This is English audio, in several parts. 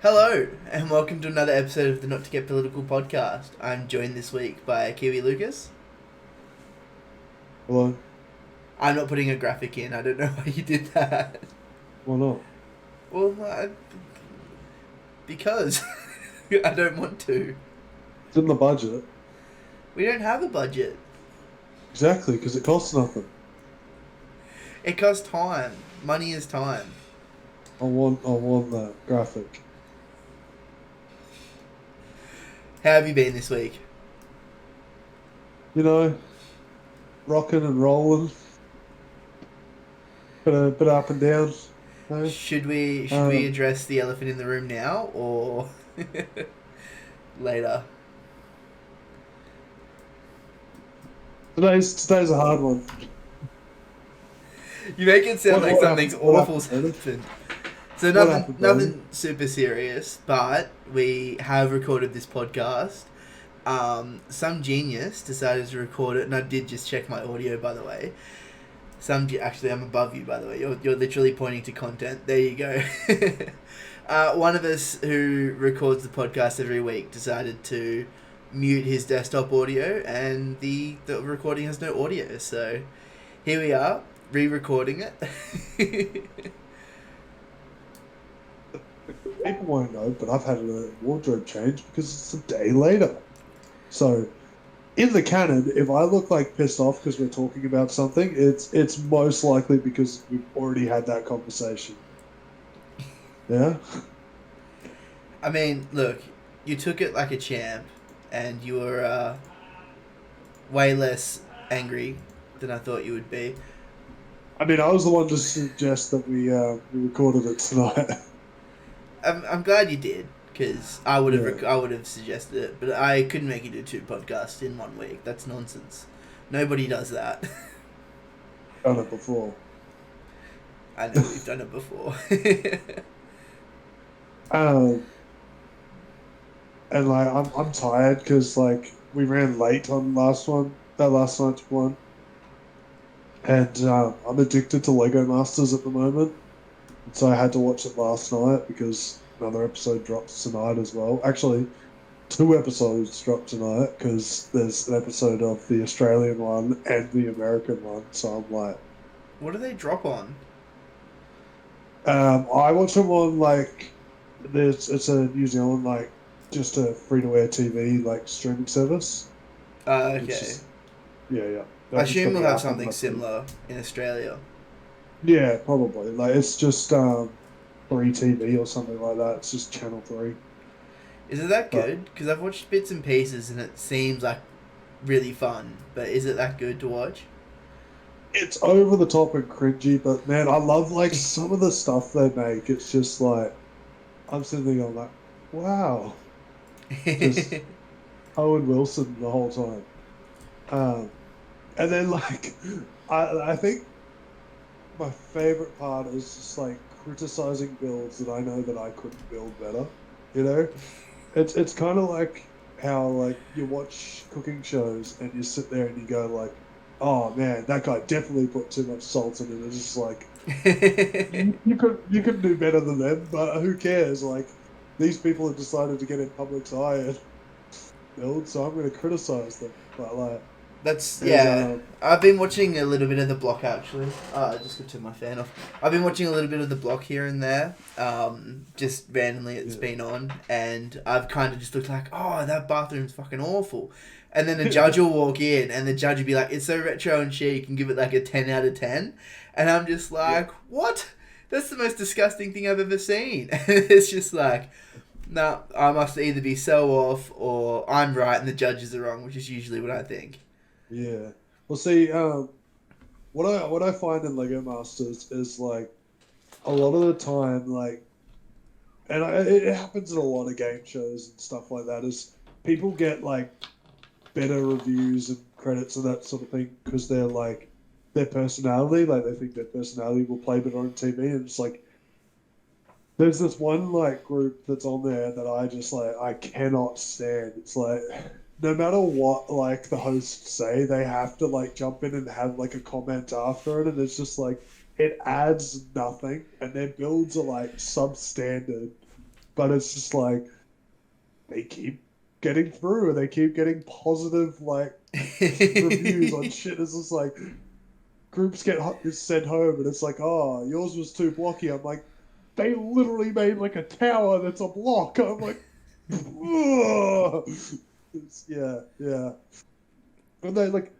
Hello, and welcome to another episode of the Not to Get Political podcast. I'm joined this week by KiwiLucas. Hello? I'm not putting a graphic in. I don't know why you did that. Why not? Well, because I don't want to. It's in the budget. We don't have a budget. Exactly, because it costs nothing. It costs time. Money is time. I want that graphic. How have you been this week? You know, rocking and rolling. Bit up and down. You know? Should we address the elephant in the room now or later? Today's a hard one. You make it sound like What something's happened? What awful's happened? happened. So What nothing, happened, Brandon? nothing super serious, but we have recorded this podcast. Some genius decided to record it, and I did just check my audio, by the way. Actually, I'm above you, by the way. You're literally pointing to content. There you go. One of us who records the podcast every week decided to mute his desktop audio, and the recording has no audio. So here we are, re-recording it. People won't know, but I've had a wardrobe change because it's a day later. So, in the canon, if I look like pissed off because we're talking about something, it's most likely because we've already had that conversation. Yeah? I mean, look, you took it like a champ, and you were way less angry than I thought you would be. I mean, I was the one to suggest that we recorded it tonight. I'm glad you did, because I would have Yeah. I would have suggested it, but I couldn't make you do 2 podcasts in 1 week. That's nonsense. Nobody does that. Done it before. I know we've done it before. Um, and like I'm tired because like we ran late on that last night's one, and I'm addicted to Lego Masters at the moment. So I had to watch it last night because another episode drops tonight as well. Actually, 2 episodes drop tonight because there's an episode of the Australian one and the American one. So I'm like, What do they drop on? I watch them on like it's a New Zealand like just a free to air TV like streaming service. It's Okay. just yeah. I I've just got assume we'll the have app on something my phone. similar in Australia. Yeah, probably. Like it's just free TV or something like that. It's just Channel 3. Is it that But good? Because I've watched bits and pieces, and it seems like really fun. But is it that good to watch? it's over the top and cringy, but man, I love like some of the stuff they make. It's just like I'm sitting there going like, wow, just Owen Wilson the whole time. Um, and then like I think my favorite part is just like criticizing builds that I know that I couldn't build better. You know, it's kind of like how like you watch cooking shows and you sit there and you go like, oh man, that guy definitely put too much salt in it. It's just like you could do better than them, but who cares? Like these people have decided to get in public's eye and build, so I'm going to criticize them. But like, That's there's yeah. I've been watching a little bit of the block actually. I just got to turn my fan off. I've been watching a little bit of the block here and there. Just randomly it's yeah. been on, and I've kind of just looked like, oh, that bathroom's fucking awful. And then the judge will walk in, and the judge will be like, it's so retro and chic, and give it like a 10 out of 10. And I'm just Yeah. like, what? That's the most disgusting thing I've ever seen. And it's just like, no, I must either be so off, or I'm right and the judges are wrong, which is usually what I think. Yeah. Well, see, what I find in Lego Masters is like a lot of the time, like, and it happens in a lot of game shows and stuff like that. Is people get like better reviews and credits and that sort of thing because they're like their personality, like they think their personality will play better on TV, and it's like there's this one like group that's on there that I just like I cannot stand. It's like no matter what like the hosts say, they have to like jump in and have like a comment after it, and it's just like it adds nothing, and their builds are like substandard, but it's just like they keep getting through and they keep getting positive like reviews on shit. It's just like groups get sent home and it's like, oh, yours was too blocky. I'm like, they literally made like a tower that's a block. I'm like, ugh. Yeah, yeah. And they like,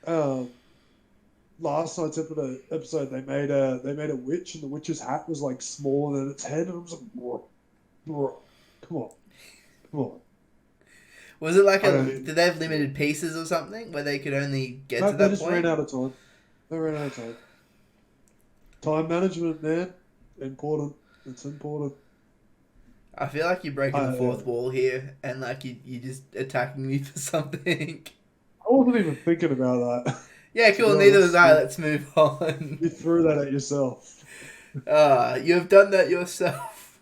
um, last night's episode, they made a witch, and the witch's hat was like smaller than its head, and I was like, bro, come on, come on. Was it like I a? don't. Did they have limited pieces or something where they could only get No, to they that just ran point? out of time. They ran out of time. Time management, man, important. It's important. I feel like you're breaking the Yeah. fourth wall here, and like you just attacking me for something. I wasn't even thinking about that, Yeah, to be cool. Neither was honest. I. You, Let's move on. you threw that at yourself. You have done that yourself.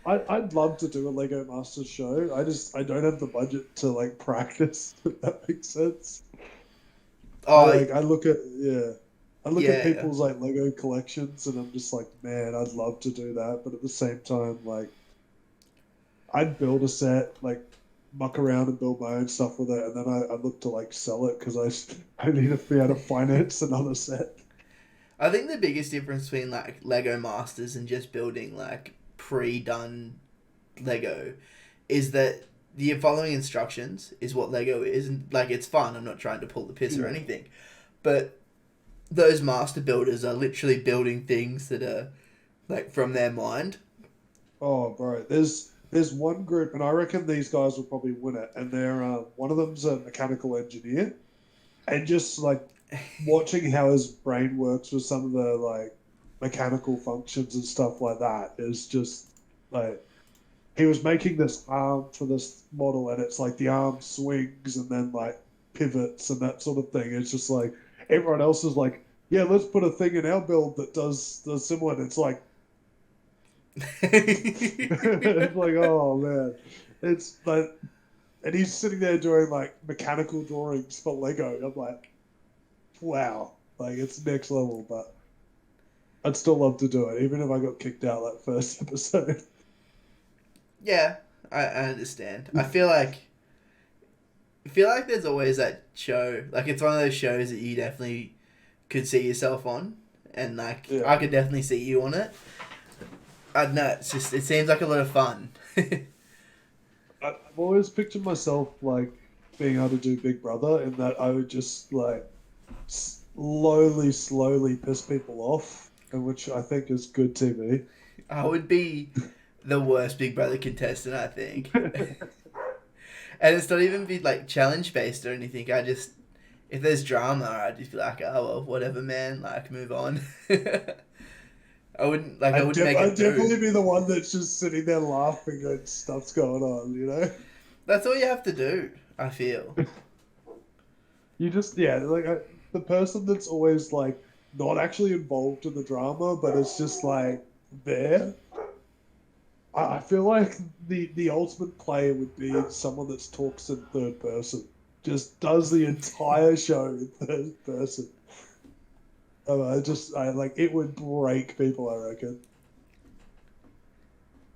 I'd love to do a Lego Masters show. I don't have the budget to like practice. If that makes sense. Oh, I look at yeah. I look at yeah. people's like Lego collections and I'm just like, man, I'd love to do that, but at the same time, like I'd build a set, like muck around and build my own stuff with it, and then I look to like sell it because I need to be able to finance another set. I think the biggest difference between like Lego Masters and just building like pre-done Lego is that the following instructions is what Lego is, and like it's fun. I'm not trying to pull the piss or Yeah. anything, but those master builders are literally building things that are like from their mind. Oh, bro, there's one group, and I reckon these guys will probably win it. And they're one of them's a mechanical engineer, and just like watching how his brain works with some of the like mechanical functions and stuff like that is just like he was making this arm for this model, and it's like the arm swings and then like pivots and that sort of thing. It's just like everyone else is like, yeah, let's put a thing in our build that does similar. And it's like it's like, oh man, it's like, and he's sitting there doing like mechanical drawings for Lego. I'm like, wow, like it's next level, but I'd still love to do it, even if I got kicked out that first episode. Yeah, I understand. I feel like there's always that show. Like it's one of those shows that you definitely could see yourself on, and like Yeah, I could definitely see you on it. I don't know. It's just it seems like a lot of fun. I've always pictured myself like being able to do Big Brother, in that I would just like slowly piss people off, and which I think is good TV. I would be the worst Big Brother contestant, I think. And it's not even be like challenge based or anything. I just if there's drama, I'd just be like, oh well, whatever, man. Like move on. I wouldn't make I'd it through. definitely be the one that's just sitting there laughing and stuff's going on, you know? That's all you have to do. I feel. You just, yeah, like the person that's always like not actually involved in the drama, but it's just like there. I feel like the ultimate player would be someone that talks in third person, just does the entire show in third person. I like it would break people, I reckon.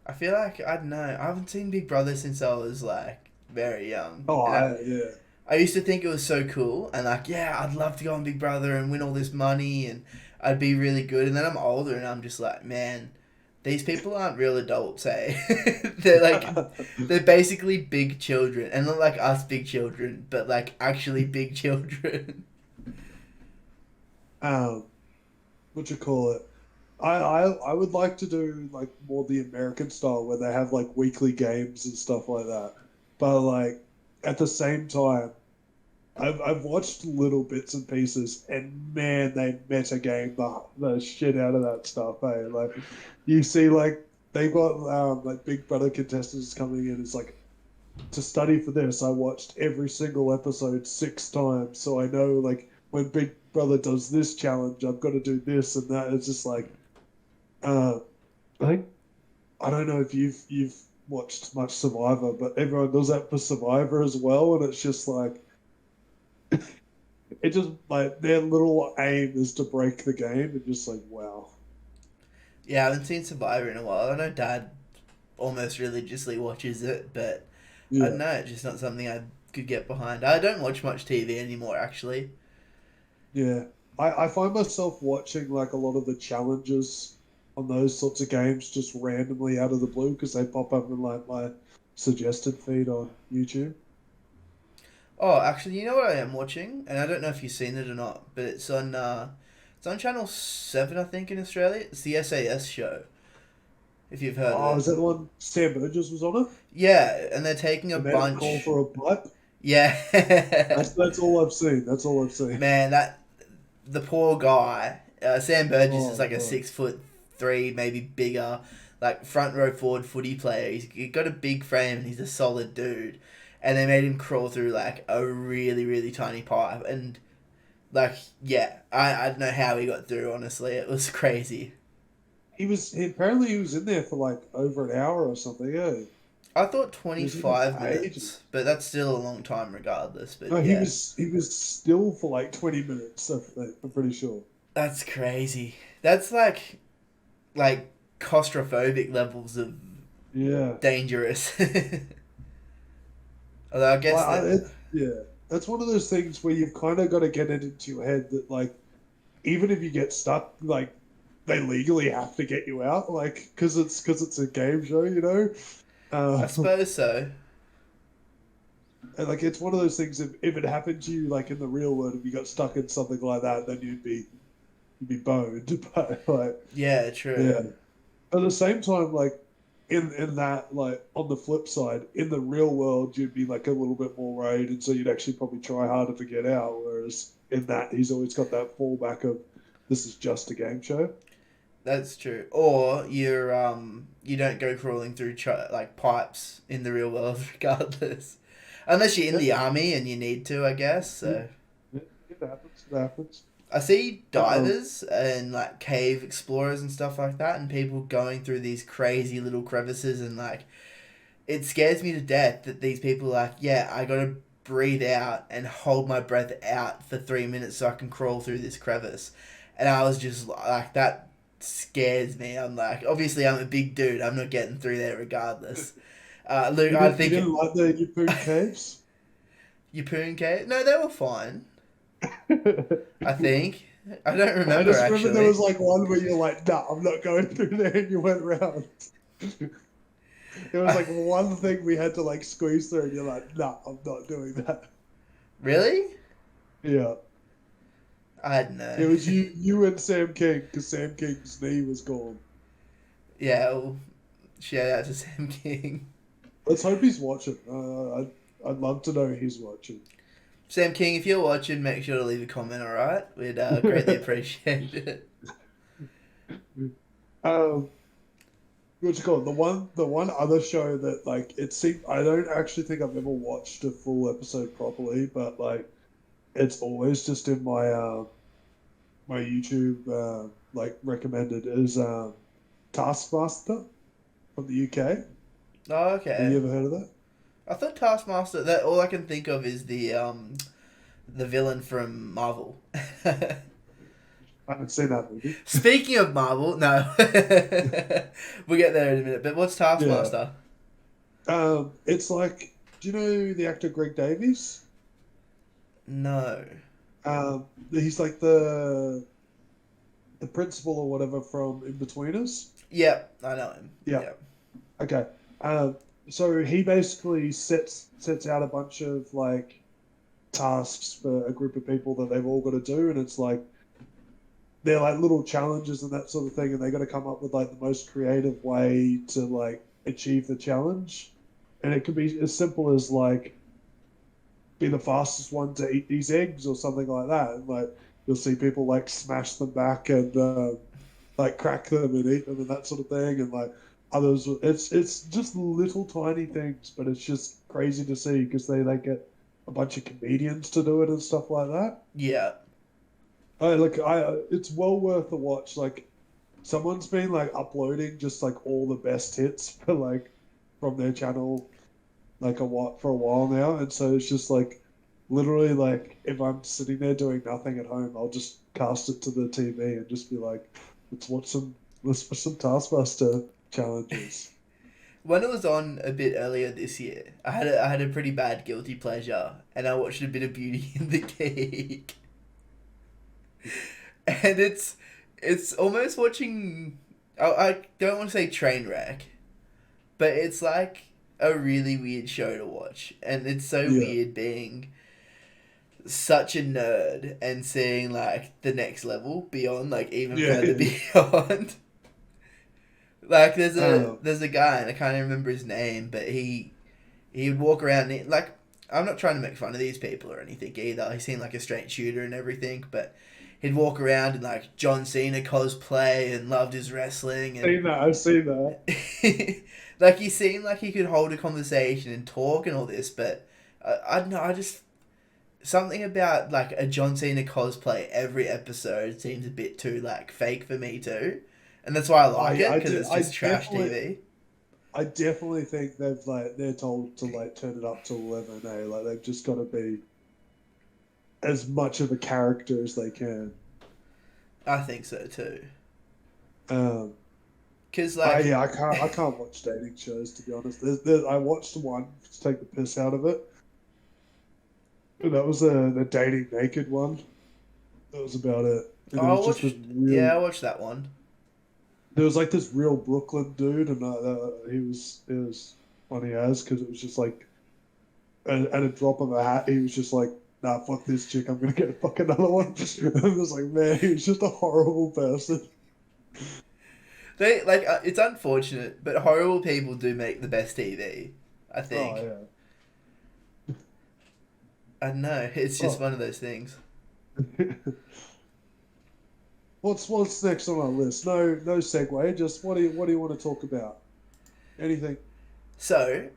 I feel like I don't know. I haven't seen Big Brother since I was like very young, Oh, and yeah. I used to think it was so cool and like yeah, I'd love to go on Big Brother and win all this money and I'd be really good. And then I'm older and I'm just like, man, these people aren't real adults, eh? they're like they're basically big children, and not like us big children, but like actually big children. um, what you call it? I would like to do like more the American style where they have like weekly games and stuff like that. But like at the same time, I've watched little bits and pieces, and man, they meta game the shit out of that stuff. Hey, like you see, like they got like Big Brother contestants coming in. It's like to study for this. I watched every single episode 6 times, so I know like when Big Brother does this challenge, I've got to do this and that. It's just like, uh, I think I don't know if you've watched much Survivor, but everyone does that for Survivor as well, and it's just like it just like their little aim is to break the game, and just like wow. Yeah, I haven't seen Survivor in a while. I know Dad almost religiously watches it, but I Yeah. don't know, it's just not something I could get behind. I don't watch much TV anymore, actually. Yeah. I find myself watching like a lot of the challenges on those sorts of games just randomly out of the blue because they pop up in like my suggested feed on YouTube. Oh, actually, you know what I am watching, and I don't know if you've seen it or not, but it's on Channel 7, I think, in Australia. It's the SAS show, if you've heard of Oh, it. is that the one Sam Burgess was on it? Yeah, and they're taking a The man call bunch. for a pipe? Yeah. That's all I've seen. That's all I've seen. Man, that the poor guy. Sam Burgess is Oh like a god. 6'3", maybe bigger, like front row forward footy player. He's got a big frame and he's a solid dude. And they made him crawl through like a really really tiny pipe, and like yeah, I don't know how he got through. Honestly, it was crazy. Apparently he was in there for like over an hour or something, yeah. I thought He was in there 25 for minutes, ages. but that's still a long time regardless. But No, yeah, he was still for like 20 minutes, I'm pretty sure. that's crazy. That's like claustrophobic levels of Yeah. dangerous. Although I guess that Yeah. That's one of those things where you've kind of got to get it into your head that like even if you get stuck, like they legally have to get you out, like because it's a game show, you know. I suppose so. And like it's one of those things. If it happened to you, like in the real world, if you got stuck in something like that, then you'd be boned. But like, Yeah, true. yeah. At the same time, like in that, like on the flip side, in the real world, you'd be like a little bit more worried, and so you'd actually probably try harder to get out. Whereas in that, he's always got that fallback of this is just a game show. That's true. Or you don't go crawling through like pipes in the real world, regardless, unless you're in Yeah, the army and you need to, I guess. yeah, So yeah, it happens. It happens. I see Um, divers and like cave explorers and stuff like that, and people going through these crazy little crevices, and like it scares me to death that these people are like, yeah, I gotta breathe out and hold my breath out for 3 minutes so I can crawl through this crevice. And I was just like, that scares me. I'm like, obviously, I'm a big dude. I'm not getting through there regardless. Luke, I you think didn't like the Yeppoon caves? Yeppoon Cave. No, they were fine. I I think. I don't remember just remember there actually. was like one where you're like, nah, I'm not going through there, and you went round. There was like one thing we had to like squeeze through, and you're like, nah, I'm not doing that. Really? Yeah. I don't know. It was you and Sam King, because Sam King's knee was gone. Yeah, well, shout out to Sam King. Let's hope he's watching. I'd love to know he's watching. Sam King, if you're watching, make sure to leave a comment, alright? We'd greatly appreciate it. um, what's it called? The one other show that like it seemed I don't actually think I've ever watched a full episode properly, but like it's always just in my my YouTube like recommended is Taskmaster from the UK. Oh, Have you okay. ever heard of that? I thought Taskmaster, that all I can think of is the villain from Marvel. I haven't seen that movie. Speaking of Marvel, no. We'll get there in a minute, but what's Yeah. Taskmaster? It's like, do you know the actor Greg Davies? No. He's like the principal or whatever from In Betweeners. Yep, I know him. Yeah. Yep. Okay. So he basically sets out a bunch of like tasks for a group of people that they've all got to do, and it's like they're like little challenges and that sort of thing, and they got to come up with like the most creative way to like achieve the challenge, and it could be as simple as like be the fastest one to eat these eggs or something like that, and like you'll see people like smash them back and like crack them and eat them and that sort of thing, and like others it's just little tiny things, but it's just crazy to see because they like get a bunch of comedians to do it and stuff like that. Yeah. It's well worth a watch. Like someone's been like uploading just like all the best hits for like from their channel like for a while now, and so it's just like literally like if I'm sitting there doing nothing at home, I'll just cast it to the TV and just be like, let's watch some Taskmaster challenges. when it was on a bit earlier this year, I had a pretty bad guilty pleasure, and I watched a bit of Beauty and the Geek, and it's almost watching. I don't want to say train wreck, but it's like a really weird show to watch, and it's so Yeah. weird being such a nerd and seeing like the next level beyond, like even Yeah. further beyond. Like Um, there's a guy, and I can't even remember his name, but he would walk around and like, I'm not trying to make fun of these people or anything either. He seemed like a straight shooter and everything, but he'd walk around in like John Cena cosplay and loved his wrestling and seen that. I've seen that. like he seemed like he could hold a conversation and talk and all this, but I don't know. I just something about like a John Cena cosplay every episode seems a bit too like fake for me too, and that's why I like it because it's just trash TV. I definitely think they're told to like turn it up to 11. Like they've just got to be as much of a character as they can. I think so too. Um, Because like I can't watch dating shows, to be honest. I watched one to take the piss out of it. And that was the dating naked one. That was about it. And I it was watched, just this real, yeah, I watched that one. there was like this real Brooklyn dude, and it was funny as because it was just like at a drop of a hat, he was just like, "Nah, fuck this chick, I'm gonna get fuck another one." And I was like, man, he was just a horrible person. They like it's unfortunate, but horrible people do make the best TV. I think. Oh yeah. I don't know. It's just Oh. one of those things. What's next on our list? No segue. Just what do you want to talk about? Anything? So,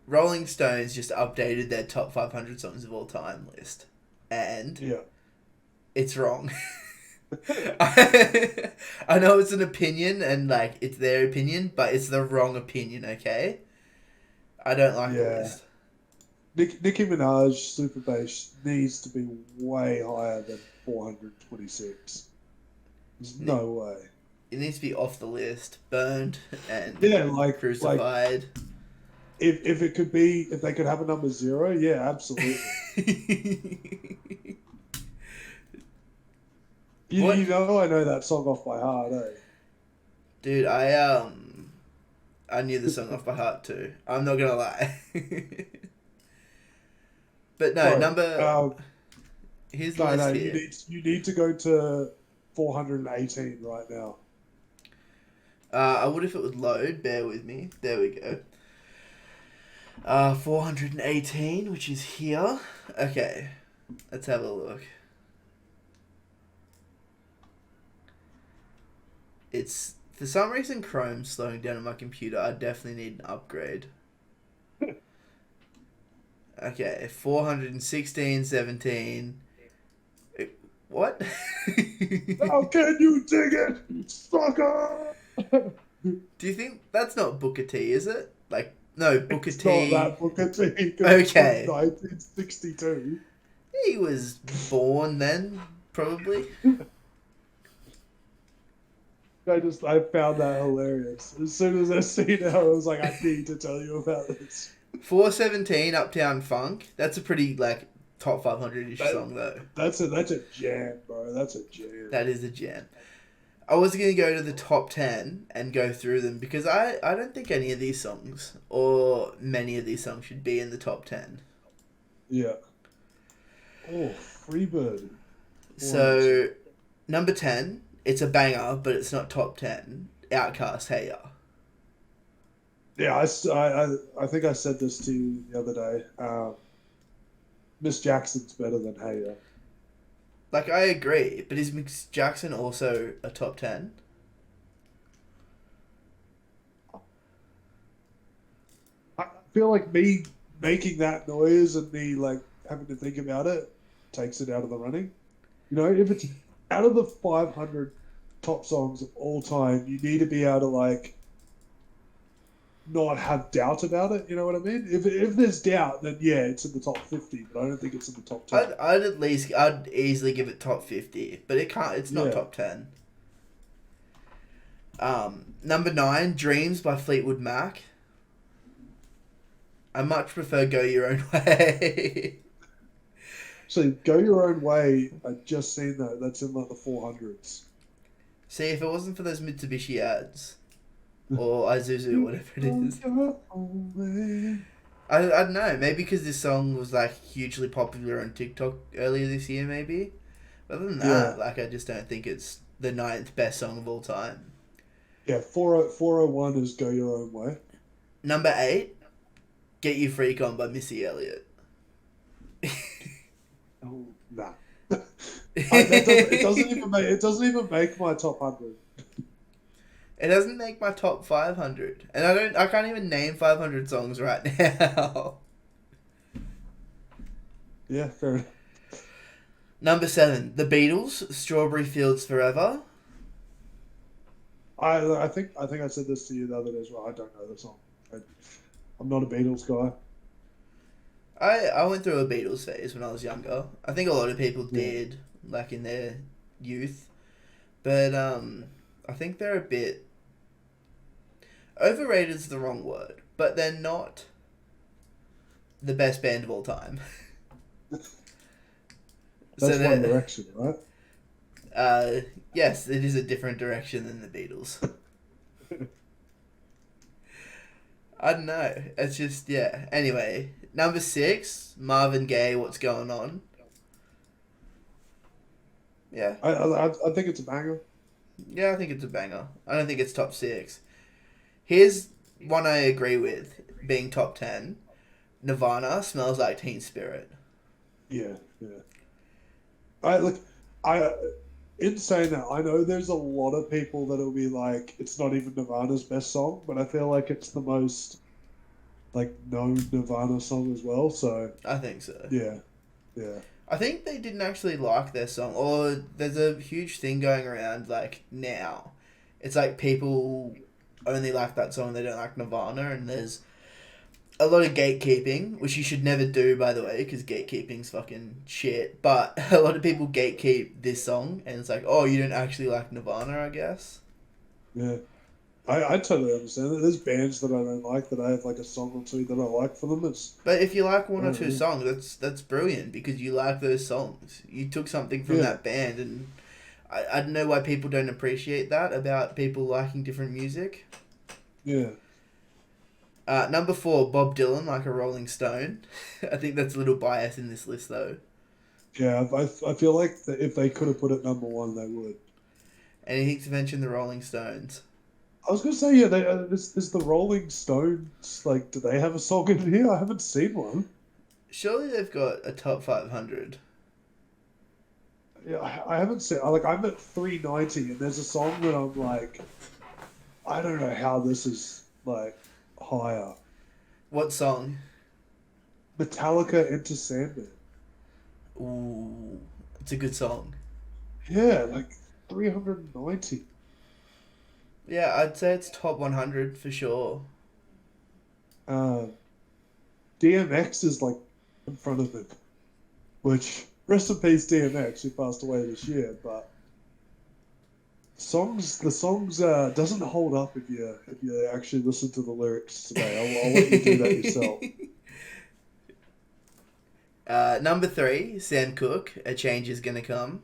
Rolling Stones just updated their top 500 songs of all time list, and Yeah. it's wrong. I know it's an opinion and like it's their opinion, but it's the wrong opinion. Okay, I don't like the Yeah. list. Nicki Minaj Super Bass needs to be way higher than 426. There's no way. It needs to be off the list, burned and Yeah, like crucified. if it could be, if they could have a number 0, yeah, absolutely. What? You know I know that song off by heart, eh? Dude, I knew the song off by heart too. I'm not gonna lie. But no, Bro, here's the list here. you need to go to 418 right now. I would if it would load. Bear with me. There we go. 418, which is here. Okay, let's have a look. It's for some reason Chrome's slowing down on my computer. I definitely need an upgrade. Okay, 416, 17. What? How can you dig it, sucker? Do you think that's not Booker T, is it? Like, no, Booker It's T. not that Booker T. 'Cause Okay. it's from 1962. He was born then, probably. I found that hilarious. As soon as I seen it, I was like, I need to tell you about this. 417, Uptown Funk. That's a pretty, like, top 500-ish song, though. That's a jam, bro. That's a jam. That is a jam. I was going to go to the top 10 and go through them because I don't think any of these songs or many of these songs should be in the top 10. Yeah. Oh, Freebird. So, number 10, it's a banger, but it's not top 10. Outkast, Hey Ya. Yeah, I think I said this to you the other day. Miss Jackson's better than Hey Ya. Like, I agree, but is Miss Jackson also a top 10? I feel like me making that noise and me like having to think about it takes it out of the running. You know, if it's out of the 500 top songs of all time, you need to be able to like not have doubt about it. You know what I mean? If there's doubt, then yeah, it's in the top 50, but I don't think it's in the top 10. I'd easily give it top 50, but it's not Yeah. top 10. Number 9, Dreams by Fleetwood Mac. I much prefer Go Your Own Way. So Go Your Own Way, I just seen that. That's in like the 400s. See, if it wasn't for those Mitsubishi ads, or Isuzu, whatever it is, I don't know. Maybe because this song was like hugely popular on TikTok earlier this year, maybe. But other than Yeah. that, like I just don't think it's the ninth best song of all time. Yeah, 401 is Go Your Own Way. Number 8, Get You Freak On by Missy Elliott. Oh, nah. It doesn't even make my top 100. It doesn't make my top 500, and I can't even name 500 songs right now. Yeah, fair enough. Number 7, The Beatles, Strawberry Fields Forever. I think I said this to you the other day as well. I don't know the song. I'm not a Beatles guy. I went through a Beatles phase when I was younger. I think a lot of people did, like in their youth, but I think they're a bit overrated is the wrong word, but they're not the best band of all time. That's One Direction, right? Yes, it is a different direction than the Beatles. I don't know. It's just, yeah. Anyway, number 6, Marvin Gaye, What's Going On? Yeah. I think it's a banger. Yeah, I think it's a banger. I don't think it's top 6. Here's one I agree with, being top 10. Nirvana, Smells Like Teen Spirit. Yeah. In saying that, I know there's a lot of people that'll be like, it's not even Nirvana's best song, but I feel like it's the most like known Nirvana song as well. So I think so. Yeah. I think they didn't actually like their song, or there's a huge thing going around like now. It's like people only like that song, they don't like Nirvana, and there's a lot of gatekeeping, which you should never do, by the way, because gatekeeping's fucking shit. But a lot of people gatekeep this song, and it's like, oh, you don't actually like Nirvana, I guess. Yeah. I totally understand that. There's bands that I don't like that I have like a song or two that I like for them. But if you like one or two songs, that's brilliant, because you like those songs. You took something from that band, and I don't know why people don't appreciate that about people liking different music. Yeah. Number 4, Bob Dylan, Like a Rolling Stone. I think that's a little bias in this list, though. Yeah, I feel like if they could have put it number 1, they would. Anything to mention the Rolling Stones? I was going to say, yeah, is the Rolling Stones, like, do they have a song in here? I haven't seen one. Surely they've got a top 500. Yeah, I haven't seen, I'm at 390, and there's a song that I'm like, I don't know how this is, like, higher. What song? Metallica, Enter Sandman. Ooh, it's a good song. Yeah, like 390. Yeah, I'd say it's top 100 for sure. DMX is like in front of it, which rest in peace DMX, who passed away this year. But the songs doesn't hold up if you actually listen to the lyrics today. I'll let you do that yourself. Number 3, Sam Cooke, A Change Is Gonna Come.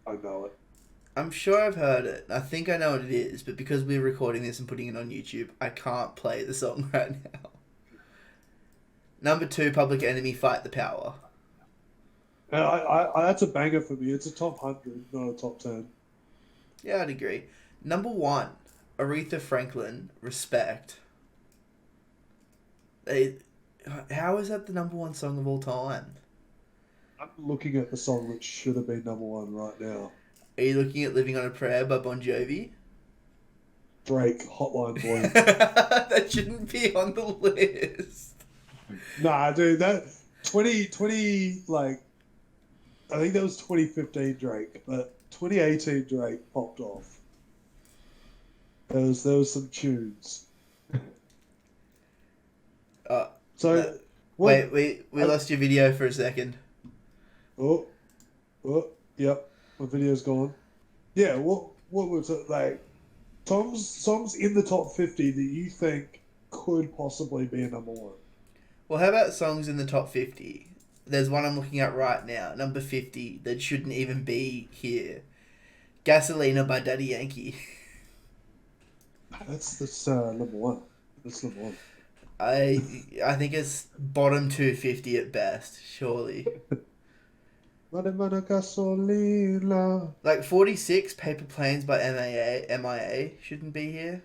I know it. I'm sure I've heard it. I think I know what it is, but because we're recording this and putting it on YouTube, I can't play the song right now. Number 2, Public Enemy, Fight the Power. That's a banger for me. It's a top 100, not a top 10. Yeah, I'd agree. Number 1, Aretha Franklin, Respect. How is that the number 1 song of all time? I'm looking at the song that should have been number 1 right now. Are you looking at Living on a Prayer by Bon Jovi? Drake, Hotline Bling. That shouldn't be on the list. Nah, dude, that 2020, like, I think that was 2015 Drake, but 2018 Drake popped off. There was some tunes. Wait, we lost your video for a second. Oh, yep, my video's gone. Yeah, what was it like? Songs in the top 50 that you think could possibly be a number 1? Well, how about songs in the top 50? There's one I'm looking at right now, number 50, that shouldn't even be here. Gasolina by Daddy Yankee. That's number one. That's number one. I think it's bottom 250 at best, surely. Mana gasolina. Like 46, Paper Planes by MIA shouldn't be here,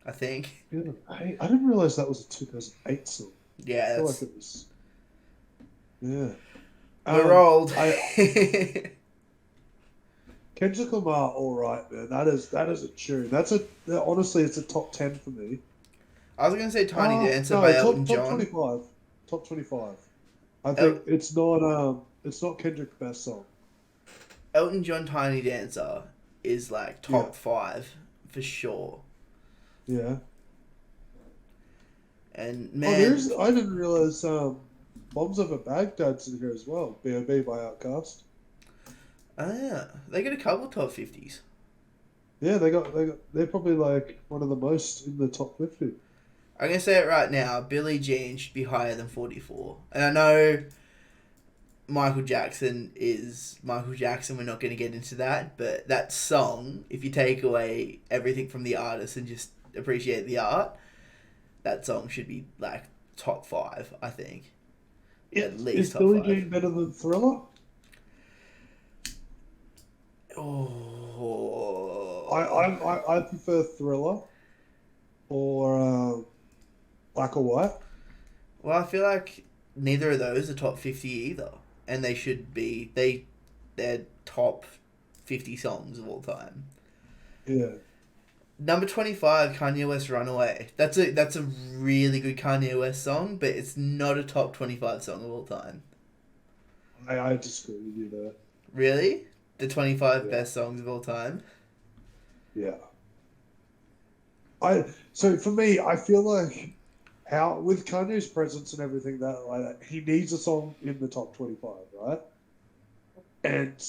I think. Yeah, I didn't realize that was a 2008 song. I Yeah, feel like that's... it was. Yeah. We're old. Kendrick Lamar, all right, man. That is a tune. Honestly, it's a top 10 for me. I was going to say Tiny Dancer No, by Elton top John. 25. Top 25. I El- think it's not Kendrick's best song. Elton John Tiny Dancer is like top 5 for sure. Yeah. And Oh, man, I didn't realize Bombs Over Baghdad's in here as well. B.O.B. by Outkast. oh yeah, they got a couple top 50s. Yeah, they're probably like one of the most in the top 50. I'm going to say it right now, Billie Jean should be higher than 44. And I know Michael Jackson is Michael Jackson, we're not going to get into that, but that song, if you take away everything from the artist and just appreciate the art, that song should be like top 5, I think. Yeah, At least is top Billie 5. Jean better than Thriller? Oh, I prefer Thriller or Black or White. well, I feel like neither of those are top 50 either, and they should be. They're top 50 songs of all time. Yeah. Number 25, Kanye West Runaway. That's a really good Kanye West song, but it's not a top 25 song of all time. I disagree with you there. Really? The 25 Yeah. best songs of all time? Yeah. So for me, I feel like how with Kanye's presence and everything that he needs a song in the top 25, right? And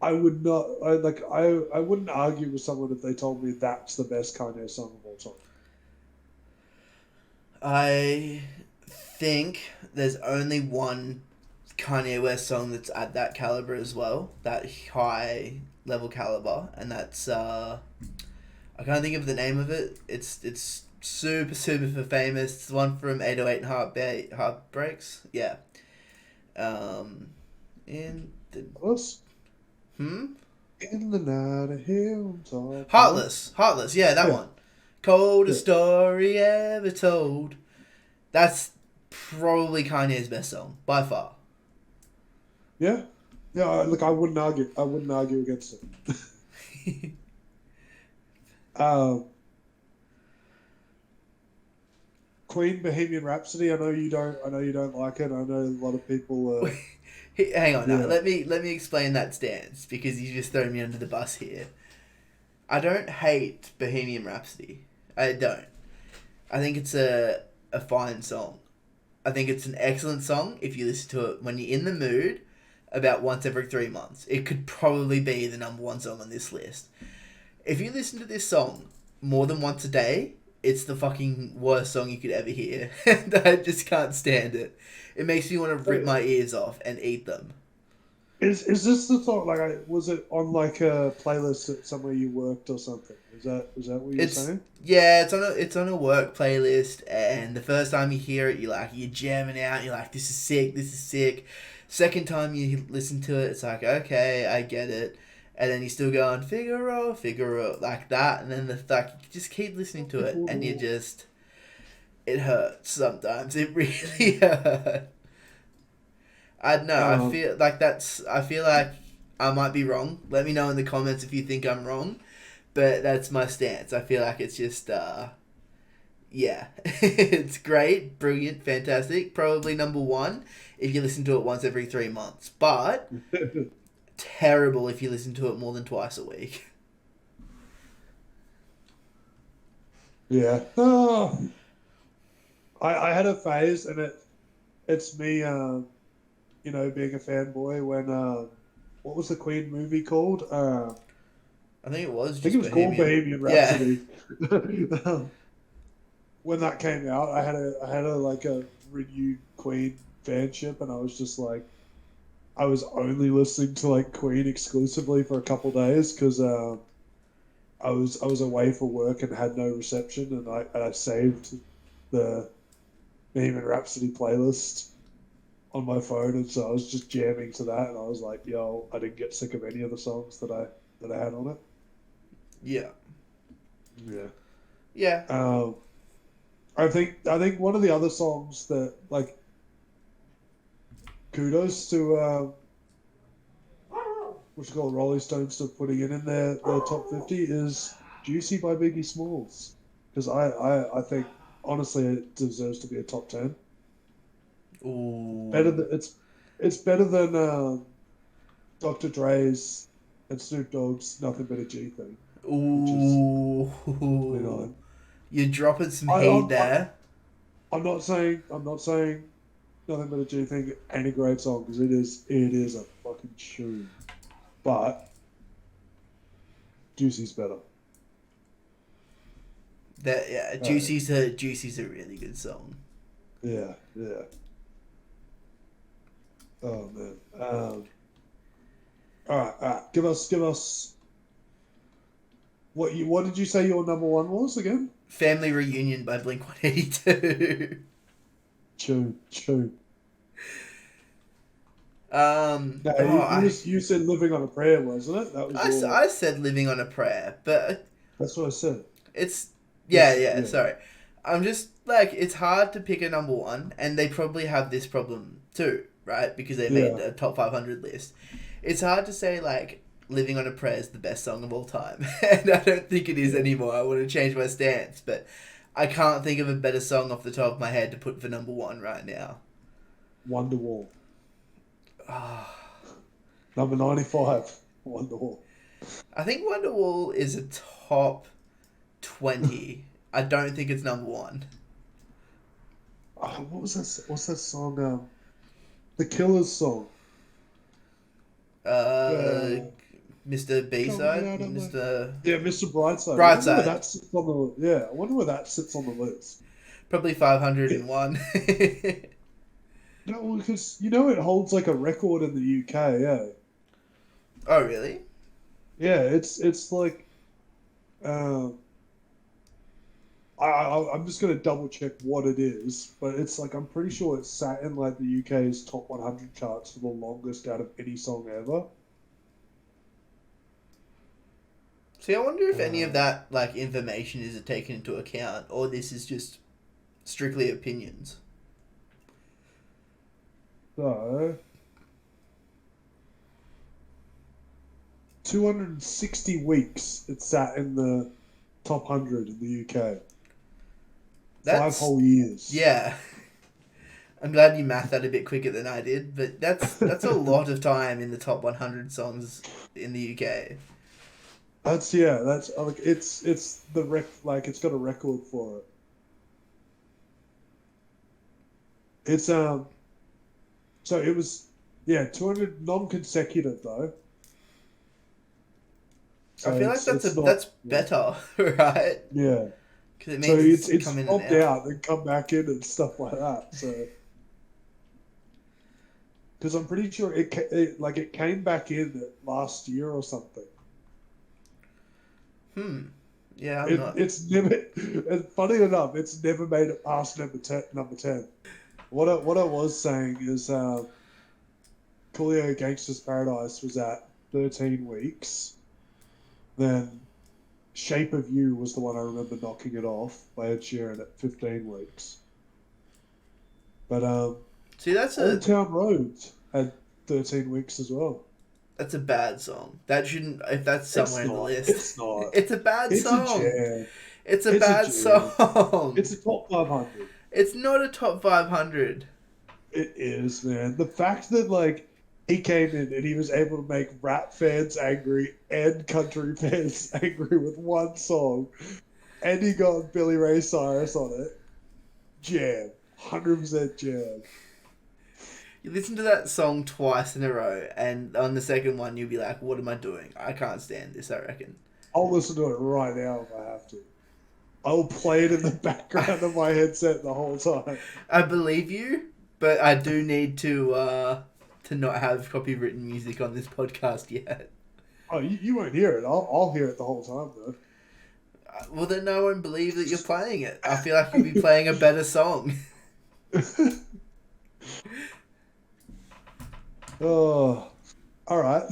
I would not I wouldn't argue with someone if they told me that's the best Kanye song of all time. I think there's only one Kanye West song that's at that caliber as well, that high level caliber, and that's I can't think of the name of it. It's super famous. It's the one from 808 and Heartbreaks. Yeah. In the Us? hmm In the night, I hear him talk. Heartless. Yeah, that Yeah. one. Coldest Yeah. story ever told. That's probably Kanye's best song by far. Yeah. Yeah, look, I wouldn't argue. I wouldn't argue against it. Um, Queen Bohemian Rhapsody. I know you don't. I know you don't like it. I know a lot of people. Hang on, Yeah. now. Let me explain that stance because you just throw me under the bus here. I don't hate Bohemian Rhapsody. I don't. I think it's a fine song. I think it's an excellent song if you listen to it when you're in the mood about once every 3 months. It could probably be the number 1 song on this list. If you listen to this song more than once a day, it's the fucking worst song you could ever hear. And I just can't stand it. It makes me want to rip my ears off and eat them. Is this the song? Was it on like a playlist at somewhere you worked or something? Is that what you're saying? Yeah, it's on a work playlist, and the first time you hear it, you're jamming out. You're like, this is sick. Second time you listen to it, it's like, okay, I get it, and then you still going Figaro, like that, and then you just keep listening to it, and it hurts sometimes. It really hurts. I don't know. I feel like I might be wrong. Let me know in the comments if you think I'm wrong. But that's my stance. I feel like it's just, yeah. It's great, brilliant, fantastic. Probably number 1 if you listen to it once every 3 months. But terrible if you listen to it more than twice a week. Yeah. Oh, I had a phase, and it's me, being a fanboy when what was the Queen movie called? I think it was I think just it was called Bohemian Rhapsody. Yeah. when that came out, I had a like a renewed Queen fanship, and I was just like, I was only listening to like Queen exclusively for a couple days because I was away for work and had no reception, and I saved the Bohemian Rhapsody playlist on my phone, and so I was just jamming to that, and I was like, yo, I didn't get sick of any of the songs that I had on it. Yeah. Yeah. Yeah. I think one of the other songs that like kudos to what's it called, Rolling Stones for putting it in their top 50 is Juicy by Biggie Smalls, because I think honestly it deserves to be a top 10. Better Ooh. than it's better than Dr. Dre's and Snoop Dogg's Nothing But a G thing, which is Ooh. 29. You're dropping some I, heat I'm, I, there. I'm not saying Nothing But a G thing ain't a great song, because it is a fucking tune, but Juicy's better. That yeah, Uh, Juicy's a really good song. yeah, yeah. Oh man. All right. Give us what did you say your number one was again? Family Reunion by Blink 182. Chew. No, Oh, you said Living on a Prayer, wasn't it? That was your. I said Living on a Prayer, but That's what I said. it's yeah, Yes, yeah, yeah, sorry. I'm just like it's hard to pick a number one, and they probably have this problem too, right? Because they made yeah. a top 500 list. It's hard to say like Living on a Prayer is the best song of all time, and I don't think it is Yeah. anymore. I want to change my stance, but I can't think of a better song off the top of my head to put for number one right now. Wonderwall. Ah, Number 95. Wonderwall. I think Wonderwall is a top 20. I don't think it's number one. What was that? What's that song? The Killers song. Uh, Uh, Mr. B Coming side, out of my. Mr. Yeah, Mr. Brightside. I wonder where Brightside, that sits on the. Yeah, I wonder where that sits on the list. probably 501. No, because you know it holds like a record in the UK. Yeah, Oh, really? yeah. It's like. Um, I'm just gonna double check what it is, but it's like I'm pretty sure it's sat in like the UK's top 100 charts for the longest out of any song ever. See, I wonder if any of Uh, that like information is taken into account, or this is just strictly opinions. so 260 weeks it sat in the top 100 in the UK. Five That's whole years. yeah. I'm glad you mathed that a bit quicker than I did, but that's a lot of time in the top 100 songs in the UK. That's yeah. That's like it's the like it's got a record for it. It's so it was yeah 200 non-consecutive though. I So feel like it's not that's yeah better, right? yeah. Because it So means it's it's come in and dropped out. out and come back in and stuff like that. So because I'm pretty sure it came back in last year or something. Hmm. Yeah, I'm not. It's never. And funny enough, it's never made it past number 10. What I was saying is, Coolio Gangsta's Paradise was at 13 weeks. Then Shape of You was the one I remember knocking it off by Ed Sheeran at 15 weeks. But See, Old Town Road had 13 weeks as well. that's a bad song. That shouldn't. If that's It's somewhere in the not. list, It's not. it's a bad It's a song. jam. It's a It's a bad jam. song. It's a top 500. It's not a top 500. It is, man. The fact that like he came in and he was able to make rap fans angry and country fans angry with one song, and he got Billy Ray Cyrus on it. Jam, 100% jam. You listen to that song twice in a row, and on the second one, you'll be like, "What am I doing? I can't stand this." I reckon. I'll listen to it right now if I have to. I'll play it in the background of my headset the whole time. I believe you, but I do need to not have copywritten music on this podcast yet. Oh, you won't hear it. I'll hear it the whole time though. Well, then no one believe that you're playing it. I feel like you'd be playing a better song. Oh, all right.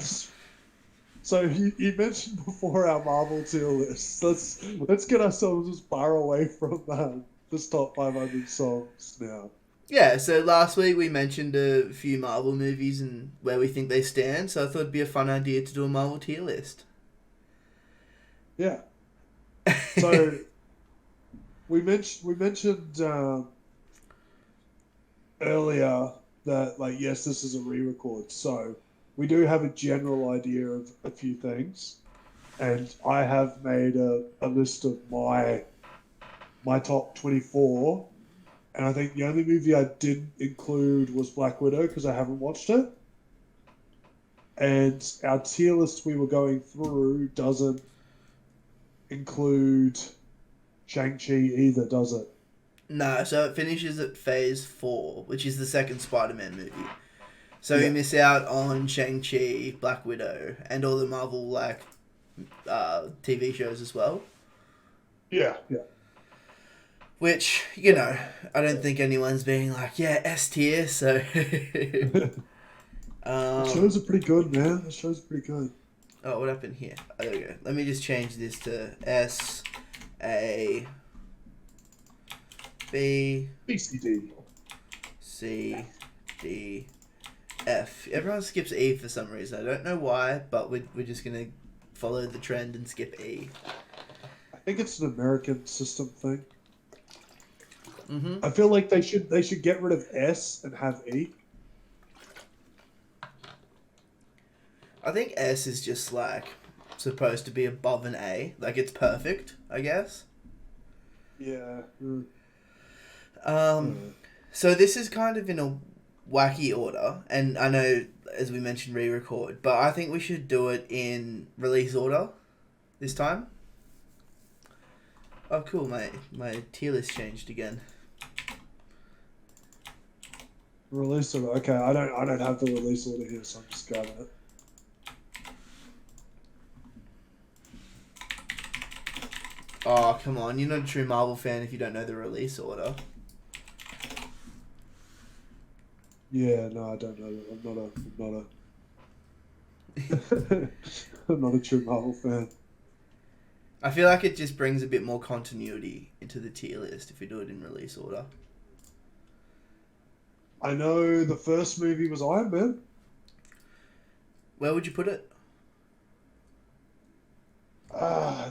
So you mentioned before our Marvel tier list. Let's get ourselves as far away from this top 500 songs now. Yeah, so last week we mentioned a few Marvel movies and where we think they stand, so I thought it'd be a fun idea to do a Marvel tier list. Yeah. So we mentioned earlier that like yes, this is a re-record. So we do have a general idea of a few things, and I have made a list of my top 24. And I think the only movie I didn't include was Black Widow because I haven't watched it. And our tier list we were going through doesn't include Shang-Chi either, does it? No, so it finishes at Phase 4, which is the second Spider-Man movie. So we Yeah. miss out on Shang-Chi, Black Widow, and all the Marvel TV shows as well. Yeah. Yeah. Which, you know, I don't think anyone's being like, yeah, S tier, so... The shows are pretty good, man. The shows are pretty good. Oh, what happened here? Oh, there we go. Let me just change this to S, A, B, BCD. C, D, F. Everyone skips E for some reason. I don't know why, but we're just going to follow the trend and skip E. I think it's an American system thing. Mm-hmm. I feel like they should get rid of S and have E. I think S is just like supposed to be above an A. Like it's perfect, I guess. Yeah. So this is kind of in a wacky order, and I know, as we mentioned, re-record, but I think we should do it in release order this time. Oh, cool! My tier list changed again. Release order. Okay, I don't have the release order here, so I'm just grabbing it. Oh, come on! You're not a true Marvel fan if you don't know the release order. Yeah, no, I don't know. I'm not a true Marvel fan. I feel like it just brings a bit more continuity into the tier list if we do it in release order. I know the first movie was Iron Man. Where would you put it?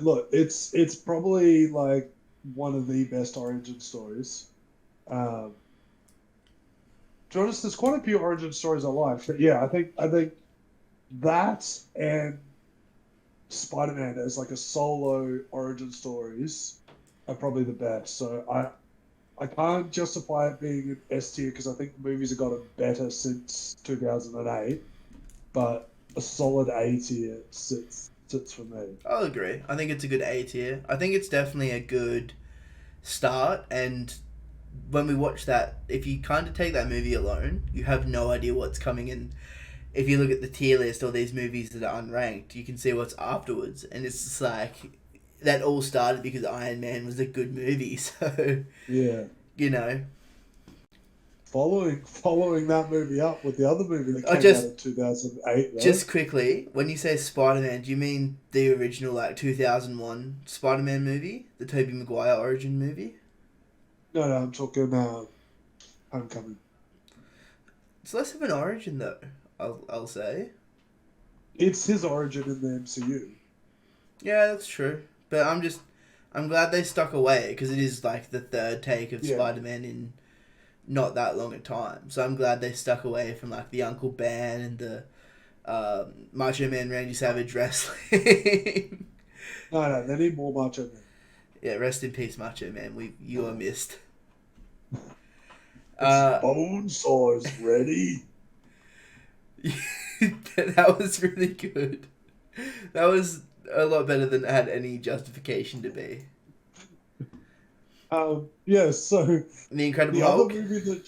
Look, it's probably like one of the best origin stories. To be honest, there's quite a few origin stories I like, but yeah, I think that and Spider-Man as like a solo origin stories are probably the best. So I can't justify it being an S tier because I think the movies have gotten better since 2008, but a solid A tier sits for me. I'll agree. I think it's a good A tier. I think it's definitely a good start, and when we watch that, if you kind of take that movie alone, you have no idea what's coming in. If you look at the tier list or these movies that are unranked, you can see what's afterwards, and it's just like that all started because Iron Man was a good movie. So Yeah. you know, Following that movie up with the other movie that came out in 2008. Though. Just quickly, when you say Spider-Man, do you mean the original like 2001 Spider-Man movie, the Tobey Maguire origin movie? No, I'm talking Homecoming. It's less of an origin though. I'll say. It's his origin in the MCU. Yeah, that's true. But I'm glad they stuck away because it is like the third take of Spider-Man in not that long a time. So I'm glad they stuck away from like the Uncle Ben and the Macho Man Randy Savage wrestling. No, they need more Macho Man. Yeah, rest in peace, Macho Man. You are missed. Bone saws ready. That was really good. That was a lot better than it had any justification to be. Yeah. So The Incredible the other Hulk. movie that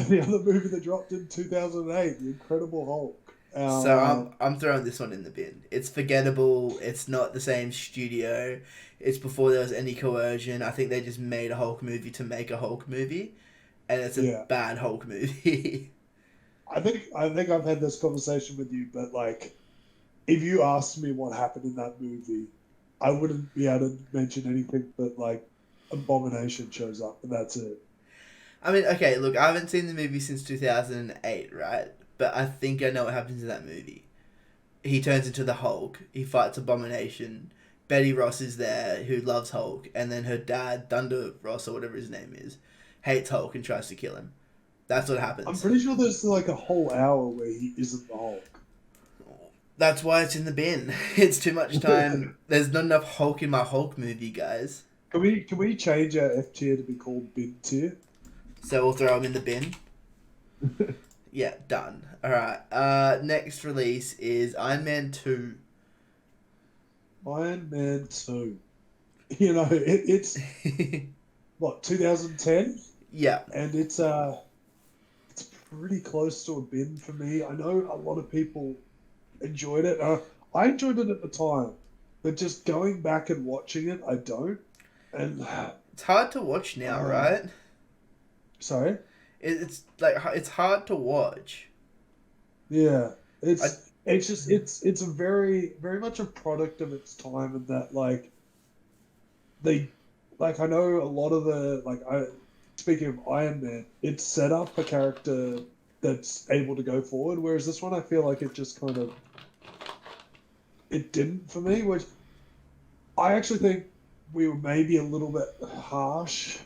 the other movie that dropped in 2008, The Incredible Hulk. So I'm throwing this one in the bin. It's forgettable. It's not the same studio. It's before there was any coercion. I think they just made a Hulk movie to make a Hulk movie, and it's a Yeah, bad Hulk movie. I think I've had this conversation with you, but like, if you asked me what happened in that movie, I wouldn't be able to mention anything but like Abomination shows up, and that's it. I mean, okay, look, I haven't seen the movie since 2008, right? But I think I know what happens in that movie. He turns into the Hulk. He fights Abomination. Betty Ross is there, who loves Hulk, and then her dad, Thunder Ross or whatever his name is, hates Hulk and tries to kill him. That's what I'm happens. pretty sure there's like a whole hour where he isn't the Hulk. That's why it's in the bin. It's too much time. There's not enough Hulk in my Hulk movie, guys. Can we change our F tier to be called Bin tier? So we'll throw him in the bin. Yeah, done. Alright. Next release is Iron Man 2. Iron Man 2. You know, it's what, 2010, Yeah. and it's pretty close to a bin for me. I know a lot of people enjoyed it. I enjoyed it at the time, but just going back and watching it, I don't. And It's hard to watch now, um, right? sorry, It's like it's hard to watch. yeah, I it's a very much a product of its time, and that like they like I know a lot of the like I speaking of Iron Man, it set up a character that's able to go forward, whereas this one I feel like it just kind of it didn't for me, which I actually think we were maybe a little bit harsh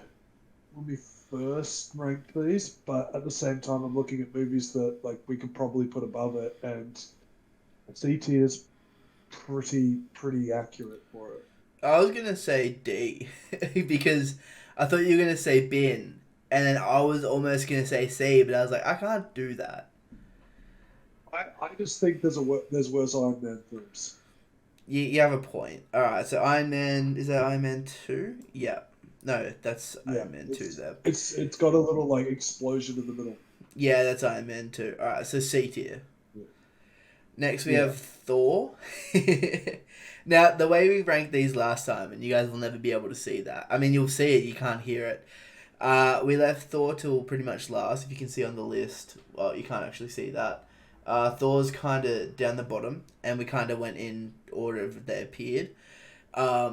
when we first ranked these, but at the same time I'm looking at movies that like we could probably put above it, and C tier is pretty accurate for it. I was gonna say D because I thought you were gonna say bin, and then I was almost gonna say C, but I was like, I can't do that. I just think there's worse Iron Man films. You have a point. All right, so Iron Man is that Iron Man 2? Yeah. No, that's Yeah, Iron Man 2 it's there. it's got a little like explosion in the middle. Yeah, that's Iron Man 2. All right, so C tier. Yeah. Next we Yeah. have Thor. Now, the way we ranked these last time, and you guys will never be able to see that. I mean, you'll see it, you can't hear it. We left Thor till pretty much last. If you can see on the list, well, you can't actually see that. Thor's kind of down the bottom, and we kind of went in order of they appeared.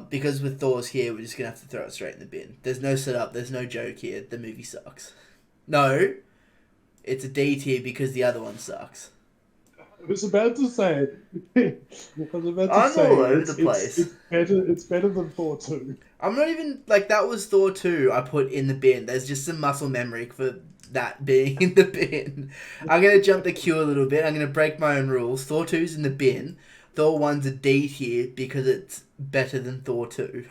Because with Thor's here, we're just gonna have to throw it straight in the bin. There's no setup. There's no joke here. The movie sucks. No, it's a D tier because the other one sucks. I was about to say, I was about to I'm all say over the place. it's better than Thor 2. I'm not even like that was Thor 2 I put in the bin. There's just some muscle memory for that being in the bin. I'm gonna jump the queue a little bit. I'm gonna break my own rules. Thor 2's in the bin. Thor 1's a D tier because it's better than Thor 2.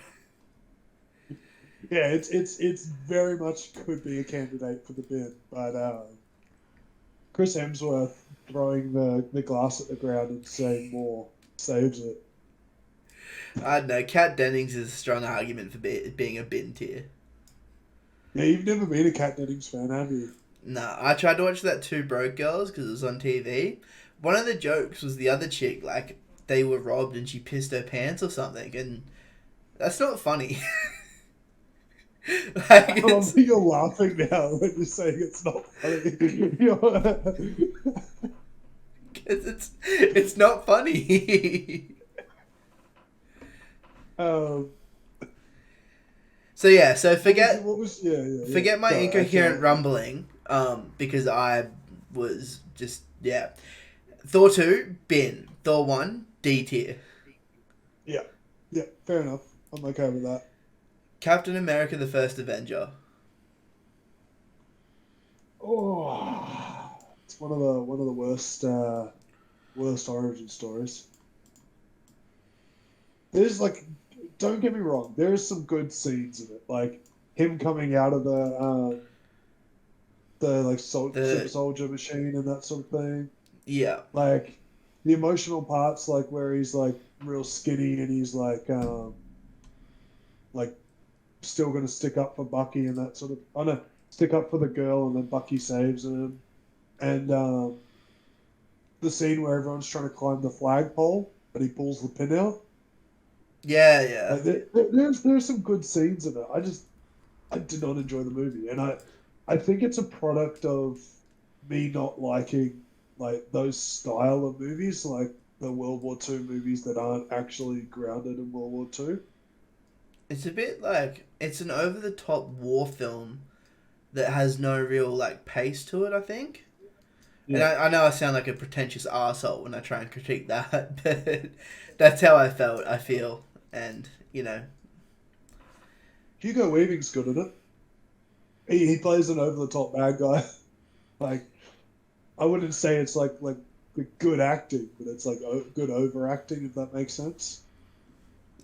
Yeah, it's very much could be a candidate for the bin, but Chris Hemsworth throwing the glass at the ground and saying more saves it. I don't know. Kat Dennings is a strong argument for being a bin tier. Yeah, you've never been a Cat Dennings fan, have you? Nah, I tried to watch that Two Broke Girls because it was on TV. One of the jokes was the other chick, like, they were robbed and she pissed her pants or something, and that's not funny. Like, I love that you're laughing now when you're saying it's not funny. it's not funny. um, So yeah, so forget yeah. forget my Sorry, incoherent rumbling, because I was just yeah. Thor 2, bin. Thor 1, D tier. Yeah, fair enough. I'm okay with that. Captain America the First Avenger. Oh, it's one of the worst origin stories. There's like, don't get me wrong, there's some good scenes in it, like him coming out of the like super The soldier machine and that sort of thing. yeah. Like the emotional parts, like where he's like real skinny and he's like still going to stick up for Bucky and that sort of. I know, stick up for the girl, and then Bucky saves him. And the scene where everyone's trying to climb the flagpole, but he pulls the pin out. Yeah, yeah. Like there's some good scenes in it. I did not enjoy the movie, and I think it's a product of me not liking like those style of movies, like the World War II movies that aren't actually grounded in World War II. It's a bit like it's an over the top war film that has no real like pace to it, I think. And Yeah, I know I sound like a pretentious arsehole when I try and critique that, but that's how I felt, I feel. And, you know, Hugo Weaving's good at it. He plays an over the top bad guy. Like I wouldn't say it's like good acting, but it's like good overacting, if that makes sense.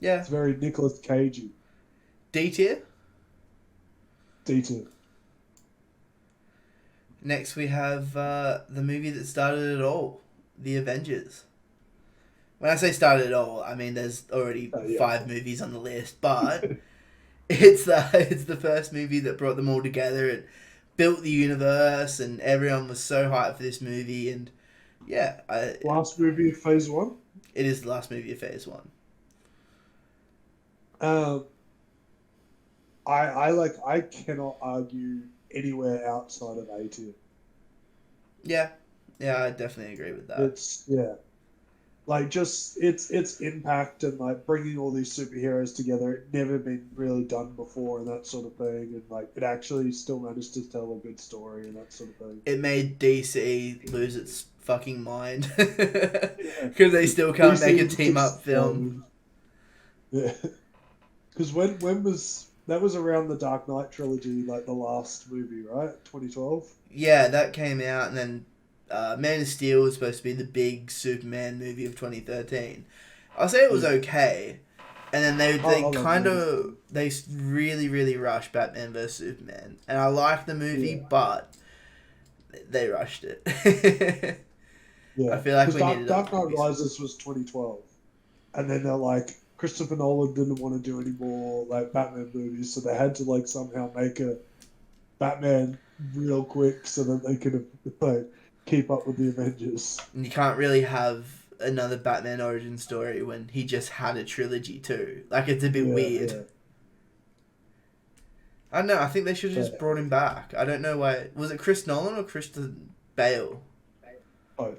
yeah. It's very Nicolas Cagey. D tier. Detail. Next we have the movie that started it all, The Avengers. When I say started it all, I mean there's already Yeah. 5 movies on the list, but it's the first movie that brought them all together and built the universe, and everyone was so hyped for this movie. And yeah, Last movie of Phase One. it is the last movie of Phase One. Um, I cannot argue anywhere outside of A tier. Yeah, yeah, I definitely agree with that. It's yeah, like just its impact and like bringing all these superheroes together. It never been really done before and that sort of thing. And like it actually still managed to tell a good story and that sort of thing. It made DC lose its fucking mind Yeah, because they still can't make a DC team up film. exploded. Yeah, because when was that was around the Dark Knight trilogy, like the last movie, right? 2012. Yeah, that came out, and then Man of Steel was supposed to be the big Superman movie of 2013. I'll say it was Yeah. okay, and then I they love kind Man of of Steel. they really rushed Batman vs Superman, and I liked the movie, Yeah. but they rushed it. I Yeah, feel like because we needed Dark other Knight movies. Rises was 2012, and then they're like Christopher Nolan didn't want to do any more like Batman movies, so they had to like somehow make a Batman real quick so that they could like keep up with the Avengers. And you can't really have another Batman origin story when he just had a trilogy too. Like, it's a bit Yeah, weird. yeah. I don't know. I think they should have just But, brought him back. I don't know why. Was it Chris Nolan or Christian Bale? oh,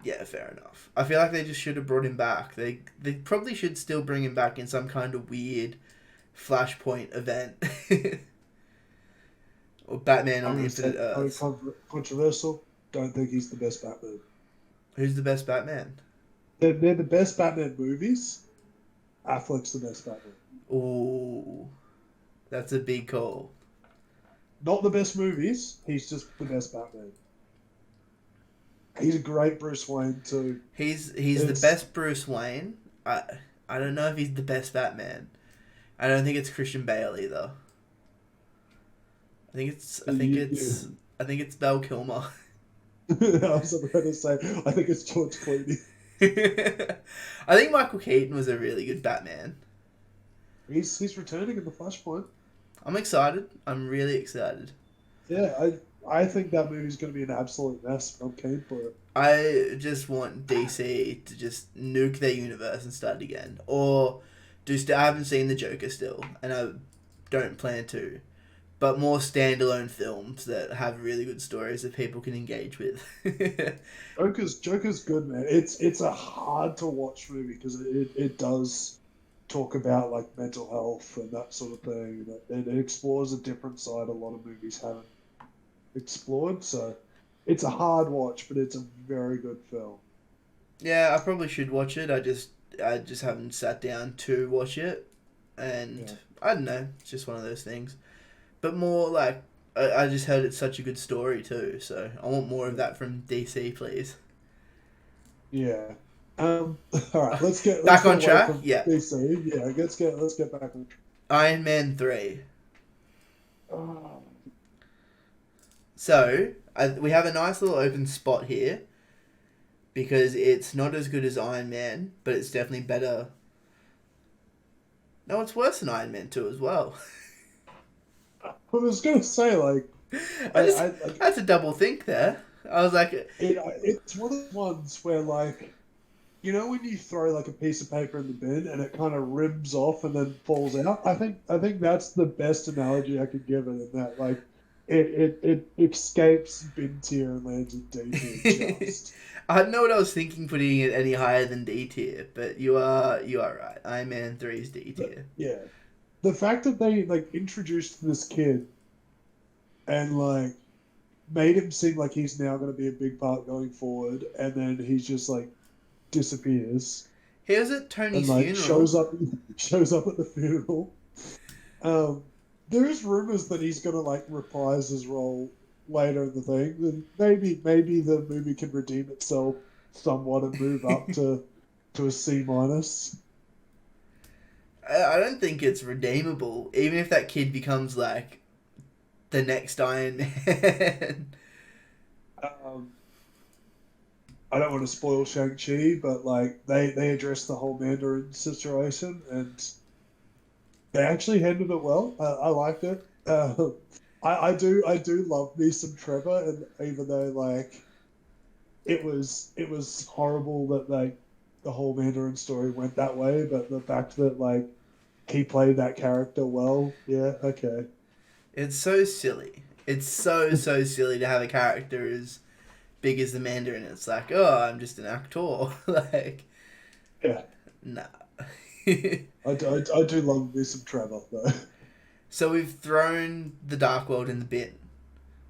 Yeah, fair enough. I feel like they just should have brought him back. They probably should still bring him back in some kind of weird Flashpoint event. Or Batman I'm on gonna Infinite say Earths. controversial. Don't think he's the best Batman. Who's the best Batman? They're the best Batman movies. Affleck's the best Batman. Ooh, that's a big call. Not the best movies. He's just the best Batman. He's a great Bruce Wayne too. He's the It's best Bruce Wayne. I don't know if he's the best Batman. I don't think it's Christian Bale either. I think it's I think you, it's I think it's Val Kilmer. I was about to say, I think it's George Clooney. I think Michael Keaton was a really good Batman. He's returning in the Flashpoint. I'm excited. I'm really excited. Yeah, I think that movie's going to be an absolute mess, but I'm keen for it. I just want DC to just nuke their universe and start again. Or I haven't seen the Joker still, and I don't plan to. But more standalone films that have really good stories that people can engage with. Joker's good, man. It's a hard to watch movie because it does talk about like mental health and that sort of thing. And it explores a different side a lot of movies haven't explored. So it's a hard watch, but it's a very good film. Yeah, I probably should watch it. I just haven't sat down to watch it, and Yeah. I don't know. It's just one of those things. But more like I just heard it's such a good story too. So I want more of that from DC, please. Yeah. All right. Let's Back get on away track. from Yeah, DC. Yeah. Let's get back on track. Iron Man 3. Oh, So we have a nice little open spot here because it's not as good as Iron Man, but it's definitely better No, it's worse than Iron Man 2 as well. I was gonna say like I just like I had to double think there. I was like, it's one of the ones where like you know when you throw like a piece of paper in the bin and it kind of rims off and then falls out. I think that's the best analogy I could give it in that like it escapes bin tier and lands in D tier just. I don't know what I was thinking putting it any higher than D tier, but you are right. Iron Man 3 is D But tier. yeah, the fact that they like introduced this kid and like made him seem like he's now going to be a big part going forward, and then he's just like disappears He was at and Tony's like funeral. shows up at the funeral. Um, there's rumors that he's going to like reprise his role later in the thing. Then maybe the movie can redeem itself somewhat and move up to a C minus. I don't think it's redeemable, even if that kid becomes like the next Iron Man. Um, I don't want to spoil Shang-Chi, but like they address the whole Mandarin situation and they actually handled it well. I liked it. I do love me some Trevor, and even though like it was horrible that like the whole Mandarin story went that way, but the fact that like he played that character well, yeah, okay, It's so silly. It's so silly to have a character as big as the Mandarin. It's like, oh, I'm just an actor. Like, yeah. nah. I do love me some Trevor though. So we've thrown the Dark World in the bin.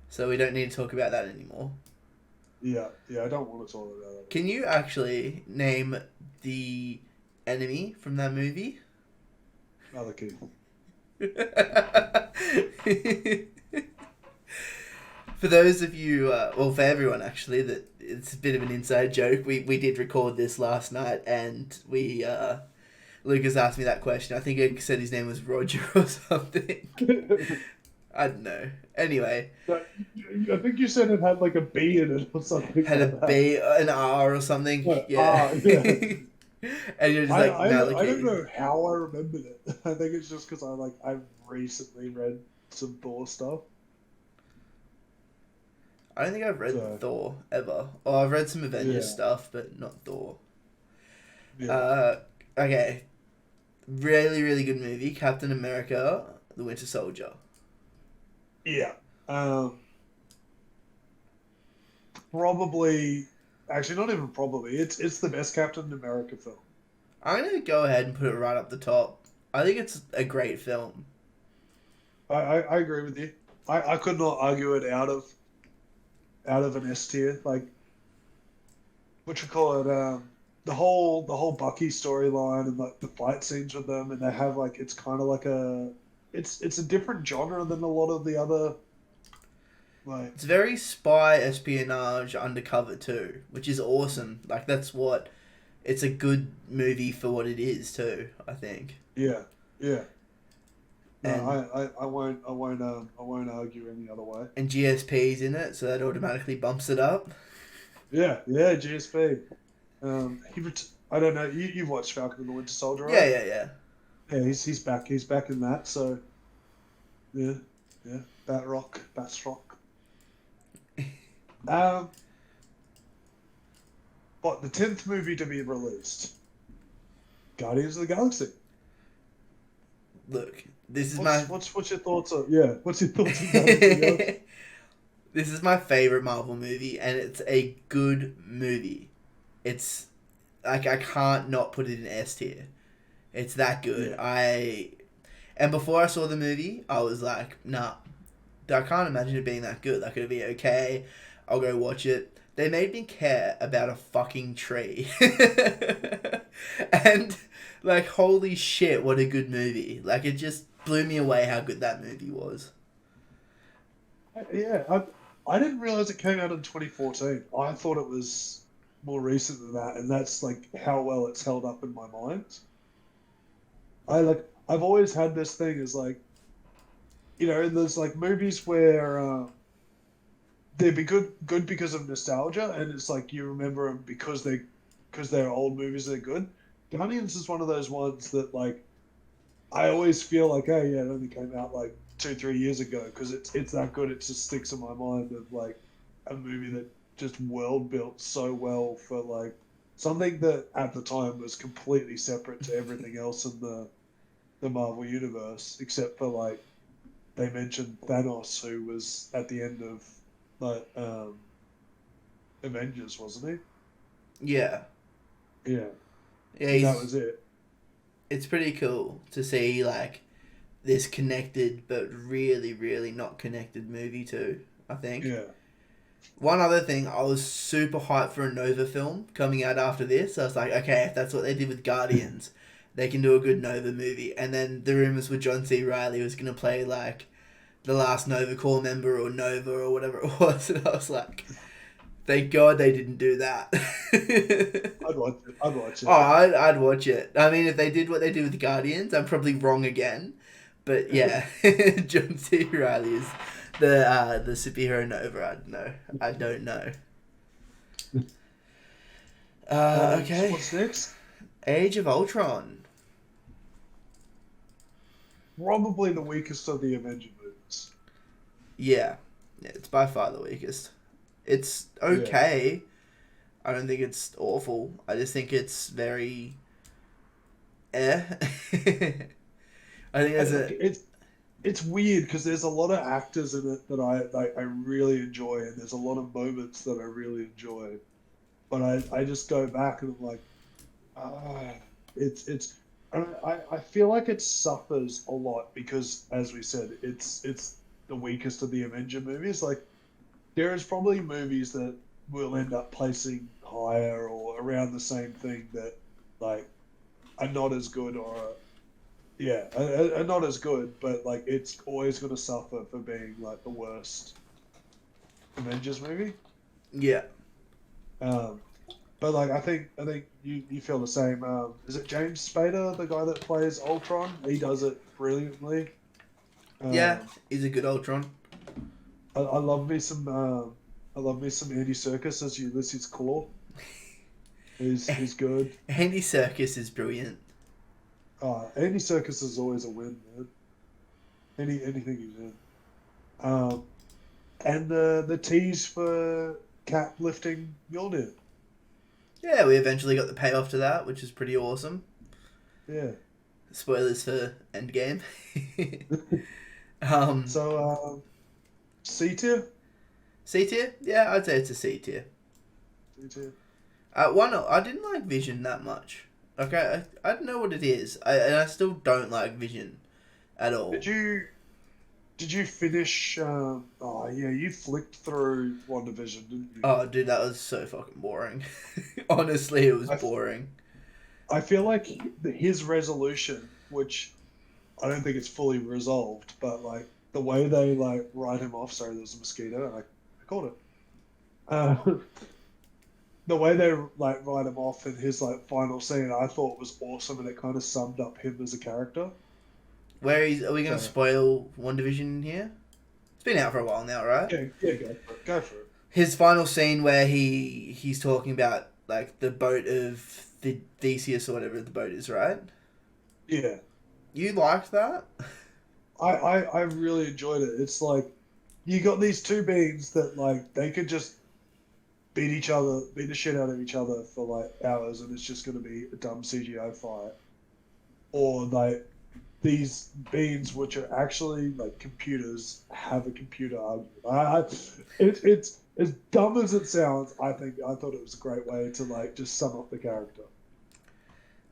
So we don't need to talk about that anymore. Yeah, I don't want to talk about it. Can you actually name the enemy from that movie? Another key. For those of you, well, for everyone actually, that it's a bit of an inside joke. We did record this last night, and Lucas asked me that question. I think he said his name was Roger or something. I don't know. Anyway, I think you said it had like a B in it or something had a like that. B, an R or something. Yeah. Yeah. And you're just I, like I don't Maliki. know how I remembered it. I think it's just because I've recently read some Thor stuff. I don't think I've read So Thor ever. Oh, I've read some yeah, Avengers stuff, but not Thor. yeah, Uh, okay. Really, really good movie. Captain America, The Winter Soldier. yeah. Um, probably, actually, not even probably. It's the best Captain America film. I'm gonna go ahead and put it right up the top. I think it's a great film. I agree with you. I could not argue it out of an S tier. Like what you call it, the whole Bucky storyline and like the fight scenes with them, and they have like it's kind of like it's a different genre than a lot of the other like It's very spy espionage undercover too, which is awesome. Like that's what it's a good movie for what it is too, I think. yeah, yeah. No, And I won't argue any other way. GSP's in it, so that automatically bumps it up. Yeah, GSP. I don't know. You've watched Falcon and the Winter Soldier, Yeah, right? yeah, yeah. Yeah, he's back. He's back in that. So yeah, yeah. Batrock. Um, but the 10th movie to be released, Guardians of the Galaxy. Look, this is my What's your thoughts on What's your thoughts on Guardians of the Galaxy? this is my favorite Marvel movie, and it's a good movie. It's like I can't not put it in S tier. It's that good. Yeah, And before I saw the movie, I was like, nah, I can't imagine it being that good. Like it'll be okay. I'll go watch it. They made me care about a fucking tree. And like holy shit, what a good movie. Like it just blew me away how good that movie was. yeah. I didn't realize it came out in 2014. I thought it was more recent than that, and that's like how well it's held up in my mind. I've always had this thing as like there's like movies where they'd be good because of nostalgia, and it's like you remember them because they're old movies. They're good. Guardians is one of those ones that like I always feel like, oh yeah, it only came out like 2, 3 years ago because it's that good. It just sticks in my mind of like a movie that just world built so well for like something that at the time was completely separate to everything else in the Marvel universe, except for like they mentioned Thanos, who was at the end of like Avengers, wasn't Yeah. he? Yeah, Yeah, and that was it. it's pretty cool to see like this connected but really, really not connected movie too, I think. Yeah, One other thing, I was super hyped for a Nova film coming out after this. I was like, okay, if that's what they did with Guardians, they can do a good Nova movie. And then the rumors were John C. Riley was going to play like the last Nova Corps member or Nova or whatever it was. And I was like, thank God they didn't do that. I'd watch it. I'd watch Oh, it. I'd watch it. I mean, if they did what they did with Guardians, I'm probably wrong again. But yeah, John C. Riley is the superhero Nova. I don't know. I don't know. So Okay. what's next? Age of Ultron. Probably the weakest of the Avenger movies. Yeah. Yeah, it's by far the weakest. It's Yeah, okay. I don't think it's awful. I just think it's very eh. I think there's like a it's weird because there's a lot of actors in it that I really enjoy, and there's a lot of moments that I really enjoy. But I just go back and I'm like, ah, it's. I feel like it suffers a lot because, as we said, it's the weakest of the Avenger movies. Like there is probably movies that will end up placing higher or around the same thing that like are not as good or yeah, not as good, but like it's always going to suffer for being like the worst Avengers movie. yeah. Um, but like I think you feel the same. Is it James Spader, the guy that plays Ultron? He does it brilliantly. Yeah, Um, he's a good Ultron. I love me some I love me some Andy Serkis as Ulysses Claw. He's good. Andy Serkis is brilliant. Andy Serkis is always a win, man. Anything he's in. Um, and the tease for Cap lifting Mjolnir. Yeah, we eventually got the payoff to that, which is pretty awesome. Yeah. Spoilers for Endgame. um, So C tier. C tier? Yeah, I'd say it's a C tier. C tier. One, I didn't like Vision that much. Okay, I don't know what it is. And I still don't like Vision at all. Did you did you finish? Oh yeah, you flicked through One Division, didn't you? Oh, dude, that was so fucking boring. Honestly, it was I, boring. I feel like his resolution, which I don't think it's fully resolved, but like the way they like write him off. Sorry, there's a mosquito. I caught it. Uh, the way they like write him off in his like final scene, I thought was awesome, and it kind of summed up him as a character. Are we gonna So spoil One Division here? It's been out for a while now, right? yeah, yeah, go for it. Go for it. His final scene where he's talking about like the boat of the Theseus or whatever the boat is, right? Yeah, You liked that? I really enjoyed it. It's like you got these two beings that like they could just beat the shit out of each other for like hours, and it's just going to be a dumb CGI fight, or like these beings which are actually like computers have a computer argument. It's as dumb as it sounds. I thought it was a great way to like just sum up the character.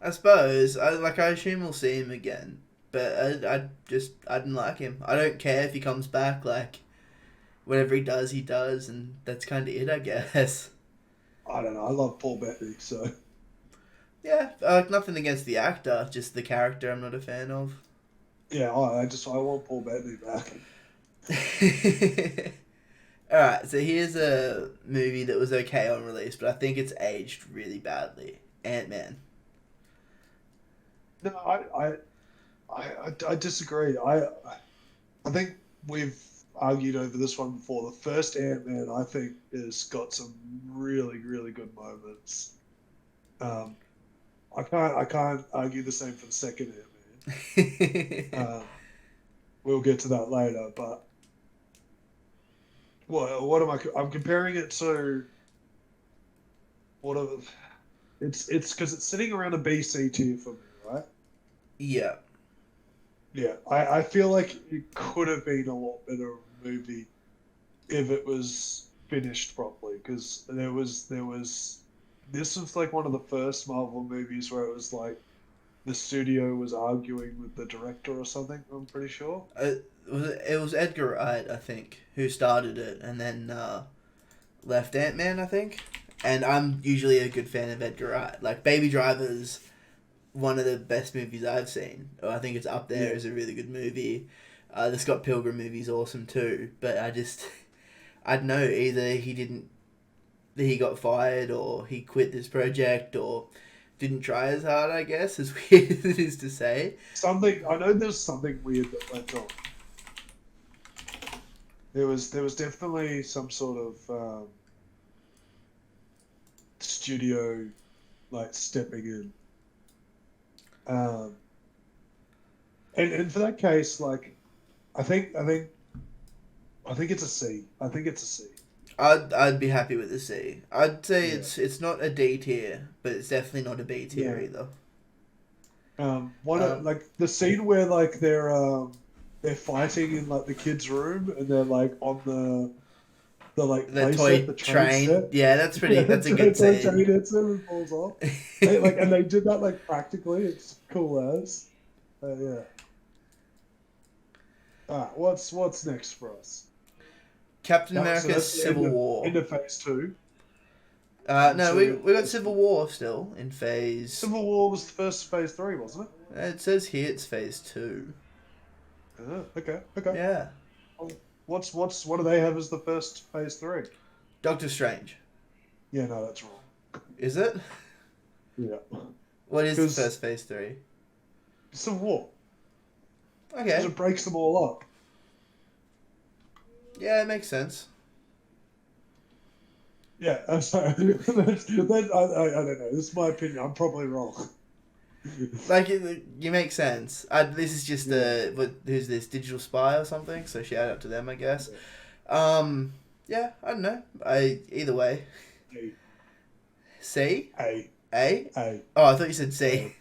I suppose. I assume we'll see him again, but I didn't like him. I don't care if he comes back. Like whatever he does, and that's kind of it, I guess. I don't know. I love Paul Bettany, so Yeah, nothing against the actor, just the character I'm not a fan of. yeah. I want Paul Bettany back. Alright, so here's a movie that was okay on release, but I think it's aged really badly. Ant-Man. No, I disagree. I think we've argued over this one before. The first Ant Man, I think, has got some really, really good moments. Um, I can't argue the same for the second Ant Man. Um, we'll get to that later, but what am I? I'm comparing it to what of it's because it's sitting around a BC tier for me, right? Yeah. Yeah, I feel like it could have been a lot better movie if it was finished properly because there was this was like one of the first Marvel movies where it was like the studio was arguing with the director or something. I'm pretty sure. It was Edgar Wright, I think, who started it, and then left Ant-Man, I think. And I'm usually a good fan of Edgar Wright. Like Baby Driver's one of the best movies I've seen. I think it's up there Yeah, as a really good movie. The Scott Pilgrim movie's awesome too, but I don't know, either he got fired or he quit this project or didn't try as hard, I guess, as weird as it is to say. something I know. There's something weird that went on. There was definitely some sort of studio like stepping in. Um, and for that case, like I think it's a C. I think it's a C. I'd be happy with a C. I'd say Yeah, it's not a D tier, but it's definitely not a B tier yeah. either. One Um, like the scene where like they're fighting in like the kids' room and they're like on the like the play set, toy the train train, set. yeah, Yeah, that's a good toy train scene. hits him and falls off. And they did that like practically. It's cool as. Yeah. All right. What's next for us? Captain That was so America: that's the end Civil of War. phase two. No, Into we got phase Civil three. War still in phase. Civil War was the first phase three, wasn't It says here it's phase two. it? Okay. Okay. Yeah, Well, what do they have as the first phase three? Doctor Strange. Yeah, no, that's wrong. Is it? Yeah, What is the because first phase three? Civil War, because Okay, it breaks them all up. yeah, it makes sense. Yeah, I'm sorry. I don't know. This is my opinion. I'm probably wrong. Like you make sense. This is just Yeah, who's this Digital Spy or something? So shout out to them, I guess. yeah. Yeah, I don't know. I either way. A, C, A, A. A, Oh, I thought you said A, C.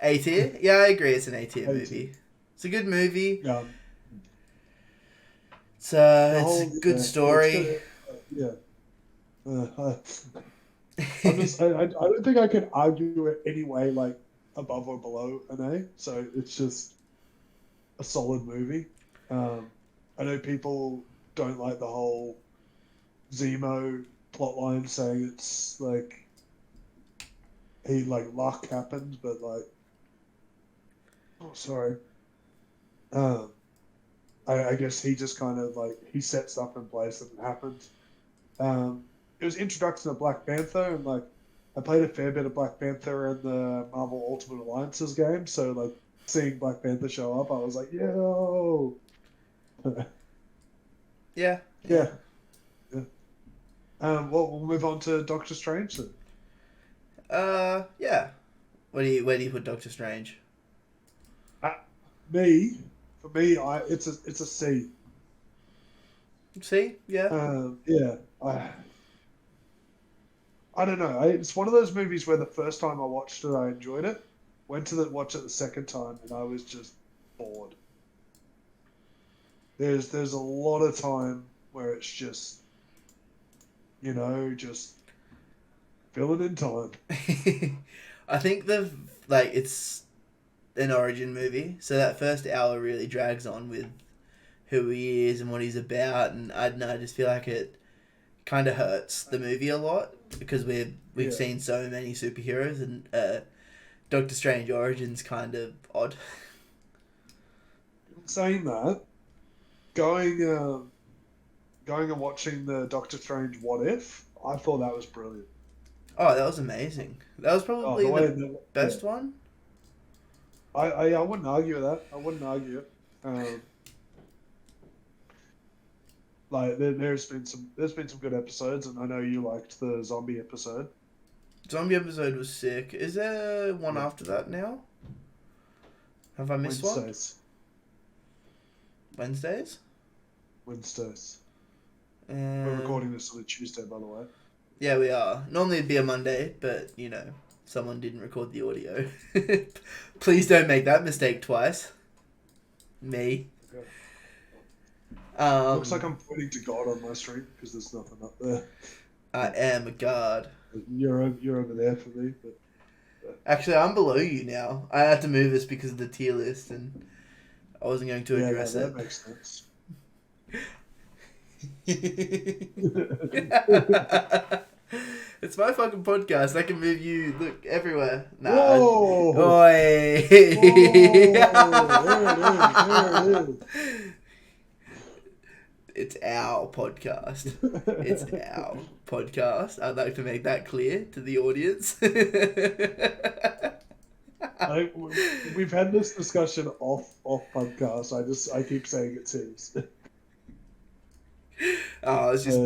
A tier. Yeah, I agree. It's an A tier A team. movie. It's a good movie. Um, the It's a whole good it's story. gonna yeah. Uh, I'm just I don't think I can argue it anyway like above or below an A. So it's just a solid movie. Um, I know people don't like the whole Zemo plotline saying it's like he like luck happened, but like oh sorry. Um, I guess he just kind of like he set stuff in place and it happened. It was introduction of Black Panther and like I played a fair bit of Black Panther in the Marvel Ultimate Alliances game, so like seeing Black Panther show up, I was like, yo, Yeah, yeah. yeah, yeah. Well, we'll move on to Doctor Strange then. Yeah. Where do you put Doctor Strange? Uh, me, for me, it's a C. C, yeah. Yeah, I don't know. It's one of those movies where the first time I watched it, I enjoyed it. Went to watch it the second time, and I was just bored. There's a lot of time where it's just just filling in time. I think it's an origin movie, so that first hour really drags on with who he is and what he's about, and I don't know, I just feel like it kind of hurts the movie a lot because we've Yeah. seen so many superheroes, and Doctor Strange Origins kind of odd. Saying that, going going and watching the Doctor Strange What If, I thought that was brilliant. Oh, that was amazing. That was Oh, the probably way the that yeah, best one. I wouldn't argue with that. I wouldn't argue it. Like there's been some good episodes, and I know you liked the zombie episode. Zombie episode was sick. Is there one Yeah. after that now? Have I missed Wednesdays. one? Wednesdays? Wednesdays. We're recording Um, this on a Tuesday, by the way. yeah, we are. Normally it'd be a Monday, but, you know, someone didn't record the audio. Please don't make that mistake twice. Me. Okay. Looks like Um, I'm pointing to God on my stream because there's nothing up there. I am a god. You're over there for me, but Actually, I'm below you now. I had to move this because of the tier list, and I wasn't going to yeah, address no, it. that makes sense. It's my fucking podcast. I can move you, look, everywhere. Nah. Whoa! Oi. Whoa! There it is. It's our podcast. It's our podcast. I'd like to make that clear to the audience. We've had this discussion off podcast. I keep saying it seems. Oh, it's just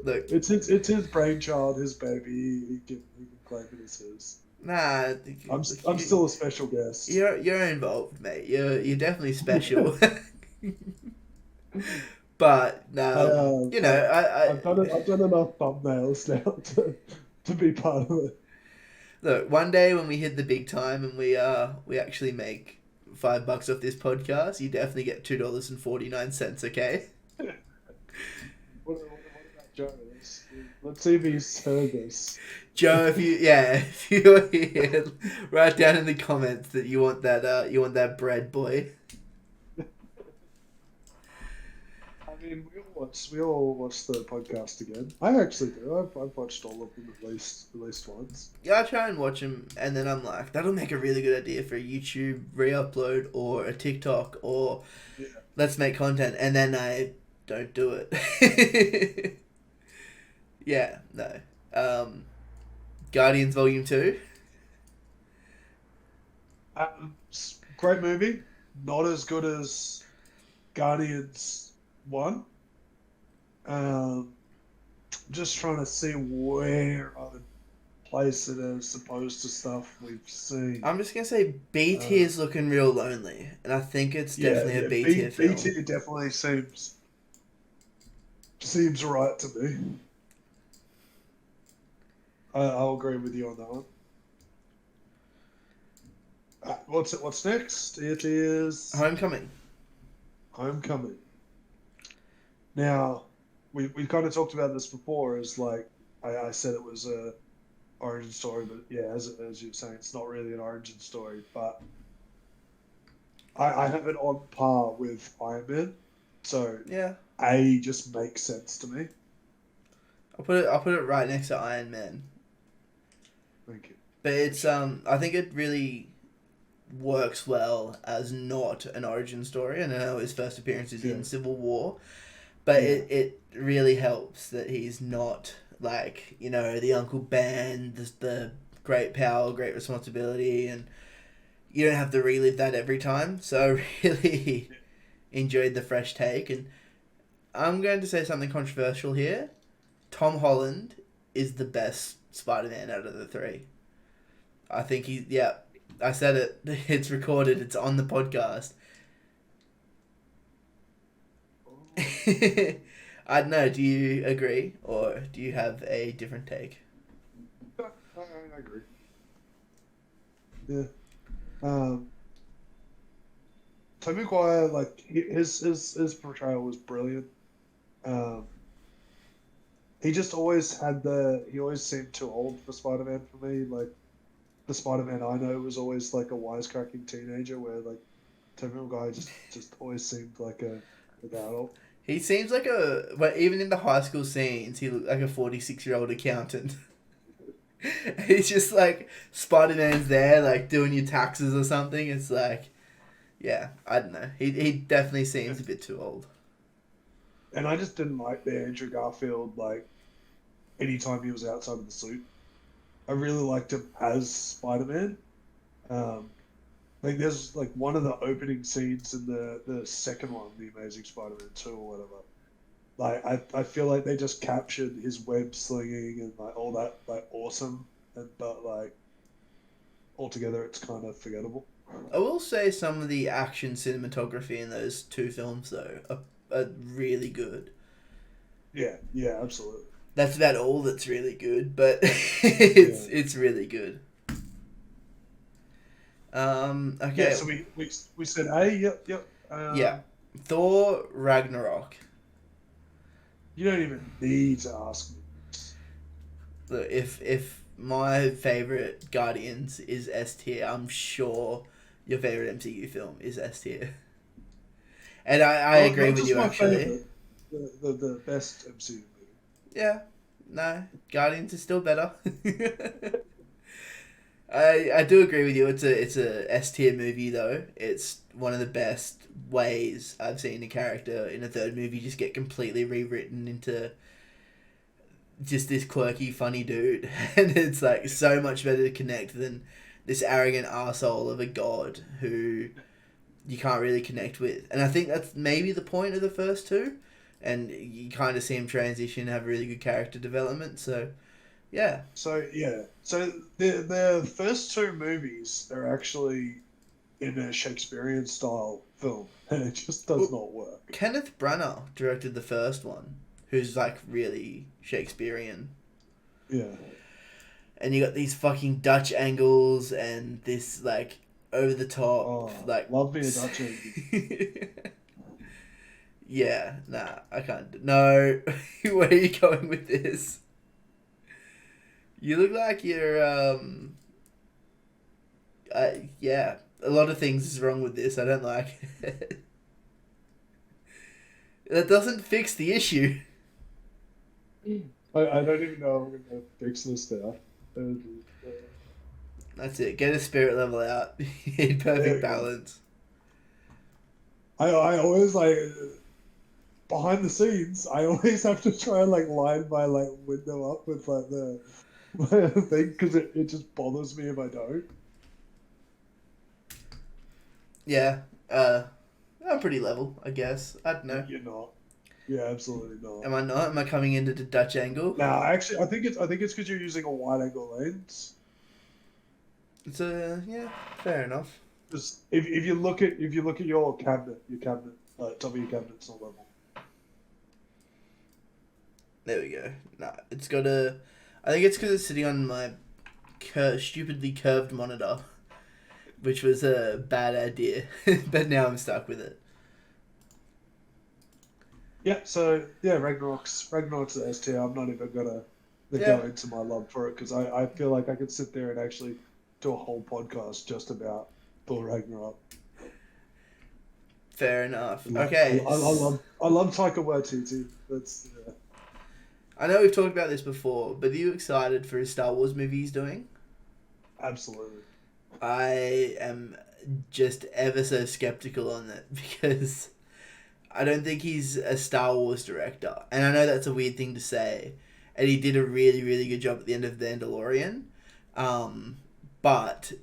look. It's his brainchild, his baby. He can claim it as his. Nah, I'm still a special guest. You're involved, mate. You're definitely special. But you know, I've done enough thumbnails now to be part of it. Look, one day when we hit the big time and we actually make $5 off this podcast, you definitely get $2.49. Okay. What about Joe? Let's see if he's heard this. Joe, if you're here, write down in the comments that you want that bread, boy. I mean, we all watch the podcast again. I actually do. I've watched all of them at least once. Yeah, I try and watch them, and then I'm like, that'll make a really good idea for a YouTube re-upload or a TikTok or let's make content, and then I don't do it. Yeah, no. Guardians Volume 2. Great movie. Not as good as Guardians 1. Just trying to see where I would place it as opposed to stuff we've seen. I'm just gonna say B tier is looking real lonely, and I think it's definitely a B tier film. B tier definitely seems right to me. I'll agree with you on that one. What's next? It is Homecoming. Now, we kind of talked about this before. Is like I said it was a origin story, but yeah, as you were saying, it's not really an origin story. But I have it on par with Iron Man, so Yeah. A just makes sense to me. I'll put it right next to Iron Man. Thank you. But it's I think it really works well as not an origin story. And I know his first appearance is in Civil War, but it really helps that he's not like, you know, the Uncle Ben, the great power, great responsibility, and you don't have to relive that every time. So I really enjoyed the fresh take, and I'm going to say something controversial here. Tom Holland is the best Spider-Man out of the three. I think I said it. It's recorded. It's on the podcast. I don't know. Do you agree, or do you have a different take? I agree. Yeah. Tobey Maguire, like his portrayal was brilliant. He just always he always seemed too old for Spider-Man for me. Like the Spider-Man I know was always like a wisecracking teenager, where like Tobey Maguire just always seemed like an adult. He seems like but even in the high school scenes, he looked like a 46-year-old accountant. He's just like Spider-Man's there, like doing your taxes or something. It's like, yeah, I don't know. He definitely seems a bit too old. And I just didn't like the Andrew Garfield, like, anytime he was outside of the suit. I really liked him as Spider-Man. Like, there's, like, one of the opening scenes in the second one, The Amazing Spider-Man 2 or whatever. Like, I feel like they just captured his web slinging and, like, all that, like, awesome. But, like, altogether it's kind of forgettable. I will say some of the action cinematography in those two films though are really good. Yeah, absolutely. That's about all that's really good, but Yeah. it's really good. Yeah, Okay, so we said A, yep. yeah, Thor Ragnarok. You don't even need to ask me. Look, if my favorite Guardians is S tier, I'm sure your favorite MCU film is S tier. And I agree Not with just you my actually. favorite, the best MCU movie. Yeah, no, Guardians is still better. I do agree with you. It's a S tier movie though. It's one of the best ways I've seen a character in a third movie just get completely rewritten into just this quirky, funny dude, and it's like so much better to connect than this arrogant asshole of a god who you can't really connect with. And I think that's maybe the point of the first two, and you kind of see him transition, have really good character development. So yeah, So the first two movies are actually in a Shakespearean style film, and it just does well, not work. Kenneth Branagh directed the first one, who's like really Shakespearean. Yeah. And you got these fucking Dutch angles and this like over the top Oh, like love me a Dutch ending. yeah, nah, I can't. No, where are you going with this? You look like you're yeah, a lot of things is wrong with this. I don't like it. That doesn't fix the issue. I don't even know if I'm gonna fix this now. That's it. Get a spirit level out. You need There perfect we go. balance. I always like behind the scenes. I always have to try and like line my like window up with like the thing because it just bothers me if I don't. Yeah. I'm pretty level, I guess. I don't know. You're not. Yeah, absolutely not. Am I not? Am I coming into the Dutch angle? Now, actually, I think it's because you're using a wide angle lens. It's a yeah, fair enough. Because if you look at your cabinet, top of your cabinet's not level. There we go. Nah, it's got a. I think it's because it's sitting on my stupidly curved monitor, which was a bad idea, but now I'm stuck with it. Yeah. So yeah, Ragnarok's the S tier. I'm not even gonna go Yeah, into my love for it because I feel like I could sit there and actually do a whole podcast just about Thor Ragnarok. fair enough. Like Okay, I love Taika Waititi. That's yeah. I know we've talked about this before, but are you excited for his Star Wars movie he's doing? Absolutely. I am just ever so skeptical on it because I don't think he's a Star Wars director, and I know that's a weird thing to say, and he did a really really good job at the end of The Mandalorian, um, but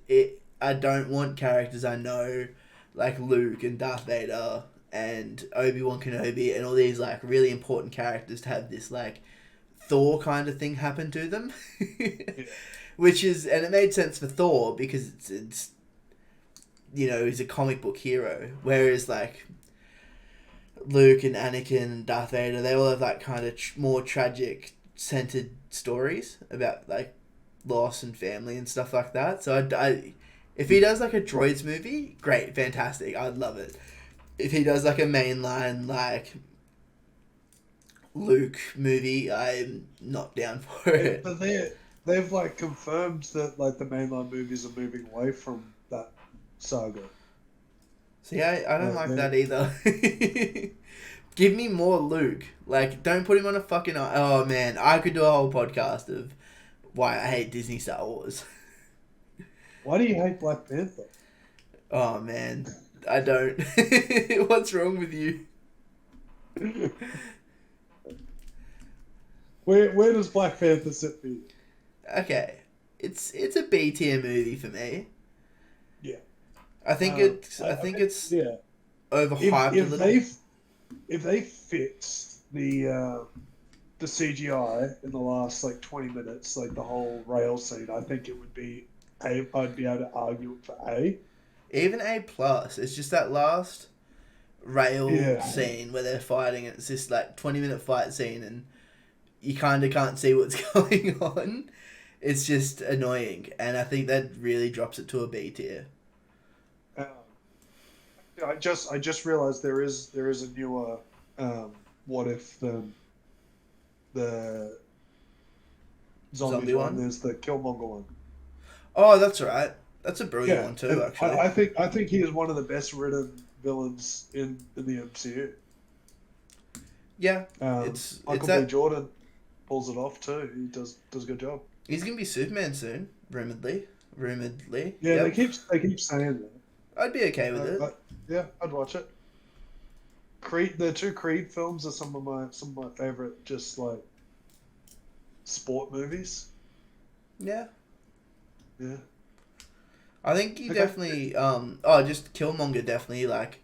I don't want characters I know like Luke and Darth Vader and Obi-Wan Kenobi and all these like really important characters to have this like Thor kind of thing happen to them. Yeah. Which is, and it made sense for Thor because it's he's a comic book hero, whereas like Luke and Anakin and Darth Vader, they all have like kind of more tragic centered stories about like loss and family and stuff like that. So if he does like a droids movie, great, fantastic, I'd love it. If he does like a mainline like Luke movie, I'm not down for it. But they've like confirmed that like the mainline movies are moving away from that saga. See, I don't Like like they that either. Give me more Luke. Like, don't put him on a fucking. Oh man, I could do a whole podcast of why I hate Disney Star Wars. Why do you hate Black Panther? Oh man, I don't. What's wrong with you? Where does Black Panther sit for you? Okay, it's a B tier movie for me. Yeah. I think I think mean, it's yeah. If overhyped a if little. they fixed the CGI in the last like 20 minutes, like the whole rail scene, I think it would be I'd be able to argue it for A. Even A plus. It's just that last rail Yeah. scene where they're fighting. And it's this like 20-minute fight scene, and you kind of can't see what's going on. It's just annoying, and I think that really drops it to a B tier. Um, I just realized there is a newer what if the zombies Zombie one. one. There's the Killmonger one. Oh, that's right. That's a brilliant Yeah, one too, and actually. I think he is one of the best written villains in the MCU. Yeah, it's Michael B. that. Jordan pulls it off too. He does a good job. He's gonna be Superman soon, rumoredly. Rumoredly, Yeah, yep. they keep saying that. I'd be okay with it. Yeah, I'd watch it. The two Creed films are some of my favorite, just like sport movies. Yeah, Yeah. I think he Okay. definitely. Just Killmonger definitely like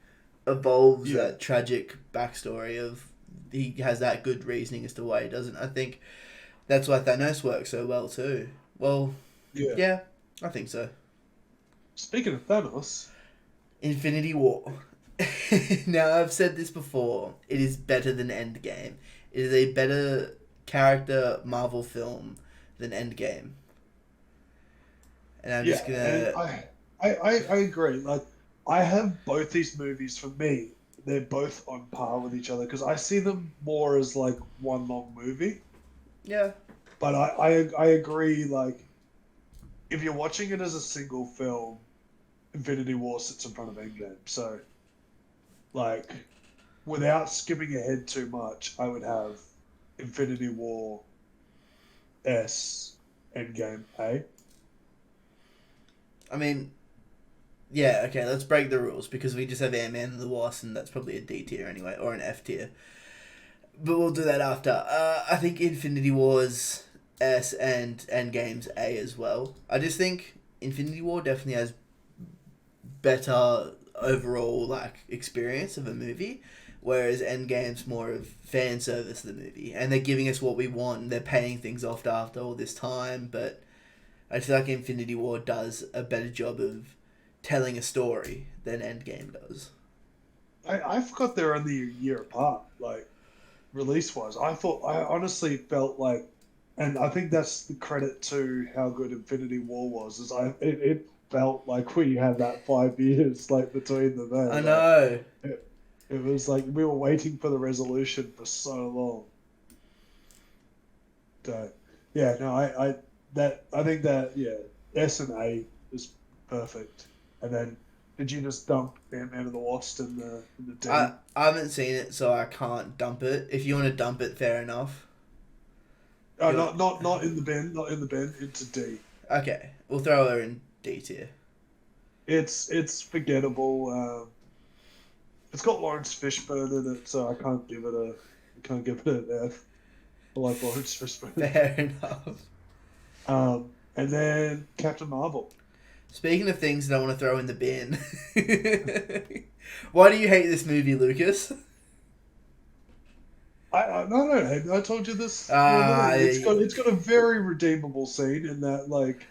evolves Yeah. that tragic backstory of he has that good reasoning as to why he doesn't. I think that's why Thanos works so well too. Well, Yeah. yeah, I think so. Speaking of Thanos, Infinity War. Now, I've said this before. It is better than Endgame. It is a better character Marvel film than Endgame. And I'm yeah, just and gonna. I agree. Like, I have both these movies for me. They're both on par with each other because I see them more as like one long movie. Yeah. But I agree. Like, if you're watching it as a single film, Infinity War sits in front of Endgame. So, like, without skipping ahead too much, I would have Infinity War S, Endgame A. I mean, yeah, okay, let's break the rules because we just have Ant-Man and the Wasp, and that's probably a D tier anyway, or an F tier. But we'll do that after. I think Infinity War's S and Endgame's A as well. I just think Infinity War definitely has better overall like experience of a movie, whereas Endgame's more of fan service of the movie, and they're giving us what we want. And they're paying things off after all this time, but I feel like Infinity War does a better job of telling a story than Endgame does. I forgot they're only a year apart, like release wise. I honestly felt like, and I think that's the credit to how good Infinity War was. It felt like we had that 5 years like between them. I Like know. it was like we were waiting for the resolution for so long. So yeah, no, I think that yeah, S and A is perfect. And then did you just dump Ant-Man and the Wasp in the D? I haven't seen it, so I can't dump it. If you want to dump it, fair enough. Oh, You not in the bin, not in the bin, into D. okay? We'll throw her in D tier. It's forgettable. It's got Lawrence Fishburne in it, so I can't give it an F. I like Lawrence Fishburne. Fair enough. And then Captain Marvel. Speaking of things that I want to throw in the bin, why do you hate this movie, Lucas? No, I told you this. Ah, It's got a very redeemable scene in that like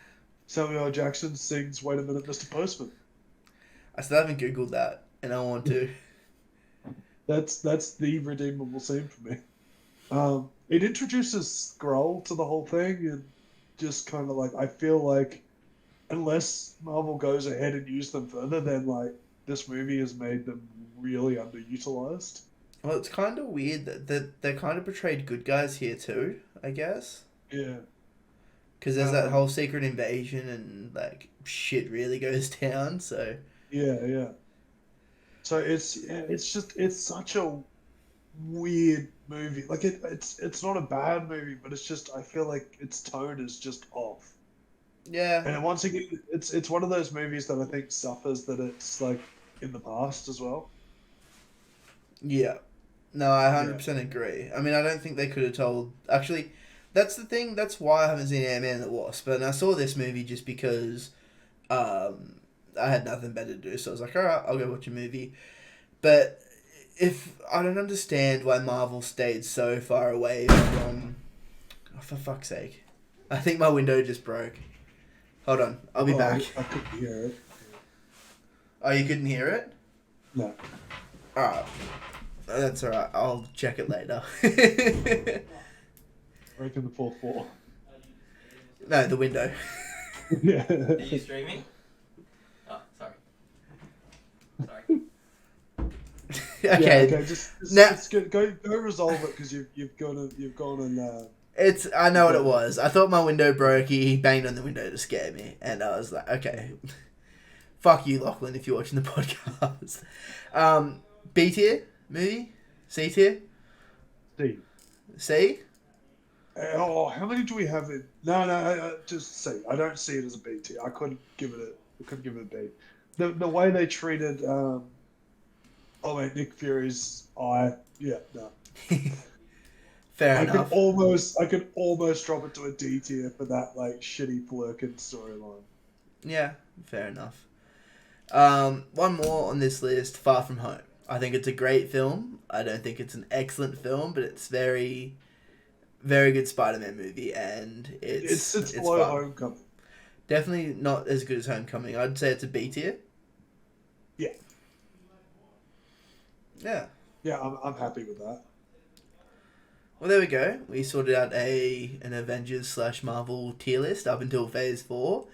Samuel L. Jackson sings "Wait a Minute, Mr. Postman." I still haven't googled that, and I want to. That's the redeemable scene for me. It introduces Skrull to the whole thing, and just kind of like I feel like unless Marvel goes ahead and use them further, then like this movie has made them really underutilized. Well, it's kind of weird that they kind of portrayed good guys here too, I guess. Yeah. Because there's that whole secret invasion and like shit really goes down. So Yeah. So it's such a weird movie. Like it's not a bad movie, but it's just I feel like its tone is just off. yeah, And then once again, it's one of those movies that I think suffers that it's like in the past as well. yeah. No, I Yeah. 100% agree. I mean, I don't think they could have told. Actually, that's the thing. That's why I haven't seen Ant-Man and the Wasp. But I saw this movie just because I had nothing better to do. So I was like, alright, I'll go watch a movie. But if I don't understand why Marvel stayed so far away from. Oh, for fuck's sake. I think my window just broke. Hold on, I'll be back. I couldn't hear it. Oh, you couldn't hear it? No. Alright. That's alright. I'll check it later. I reckon the fourth floor. No, the window. Yeah. Are you streaming? Oh, sorry. Sorry. Okay. Yeah, okay. Just Now- it's good. Go resolve it because you've gone and I know what it was. I thought my window broke. He banged on the window to scare me. And I was like, okay. Fuck you, Lachlan, if you're watching the podcast. B tier movie? C tier? D. C? Oh, how many do we have in? No, just C. I don't see it as a B tier. I couldn't give it a B. The way they treated Nick Fury's eye. Yeah, no. Fair enough. I could almost drop it to a D tier for that like shitty Flerken storyline. Yeah, fair enough. One more on this list, Far From Home. I think it's a great film. I don't think it's an excellent film, but it's very, very good Spider-Man movie, and it's below fun. Homecoming. Definitely not as good as Homecoming. I'd say it's a B tier. Yeah. Yeah. Yeah, I'm happy with that. Well, there we go. We sorted out an Avengers / Marvel tier list up until Phase 4.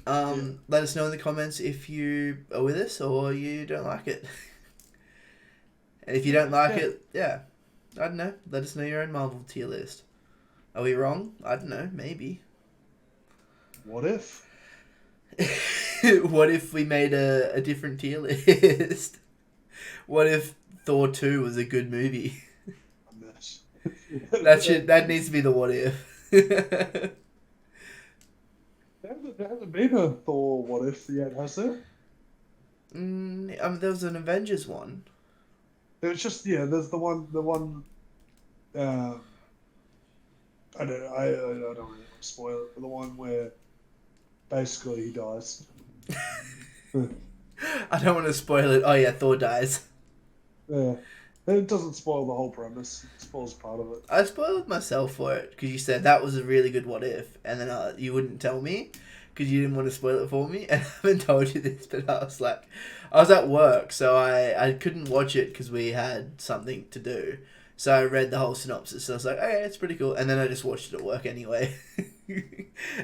Let us know in the comments if you are with us or you don't like it. And if you don't like it, I don't know. Let us know your own Marvel tier list. Are we wrong? I don't know. Maybe. What if? What if we made a different tier list? What if Thor 2 was a good movie? A mess. That needs to be the what if. There hasn't been a Thor what if yet, has there? There was an Avengers one. It was just there's the one. I don't really want to spoil it, but the one where basically he dies. I don't want to spoil it. Oh yeah, Thor dies. Yeah, it doesn't spoil the whole premise. It spoils part of it. I spoiled myself for it because you said that was a really good what if, and then you wouldn't tell me because you didn't want to spoil it for me. And I haven't told you this, but I was at work, so I couldn't watch it because we had something to do. So I read the whole synopsis. So I was like, okay, it's pretty cool. And then I just watched it at work anyway.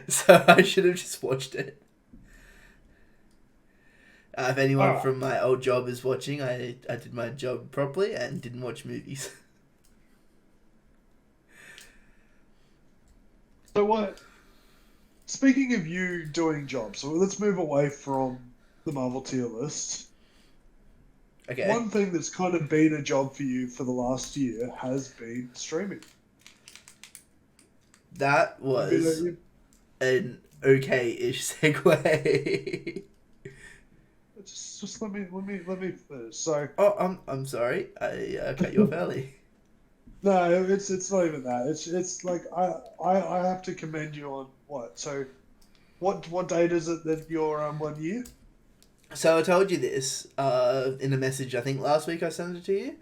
So I should have just watched it. If anyone from my old job is watching, I did my job properly and didn't watch movies. So what? Speaking of you doing jobs, so let's move away from the Marvel tier list. Okay. One thing that's kind of been a job for you for the last year has been streaming. That was an okay-ish segue. Just let me finish. So. Oh, I'm sorry. I cut you off early. No, it's not even that. It's like I have to commend you on what? So, what date is it that you're 1 year? So I told you this in a message. I think last week I sent it to you.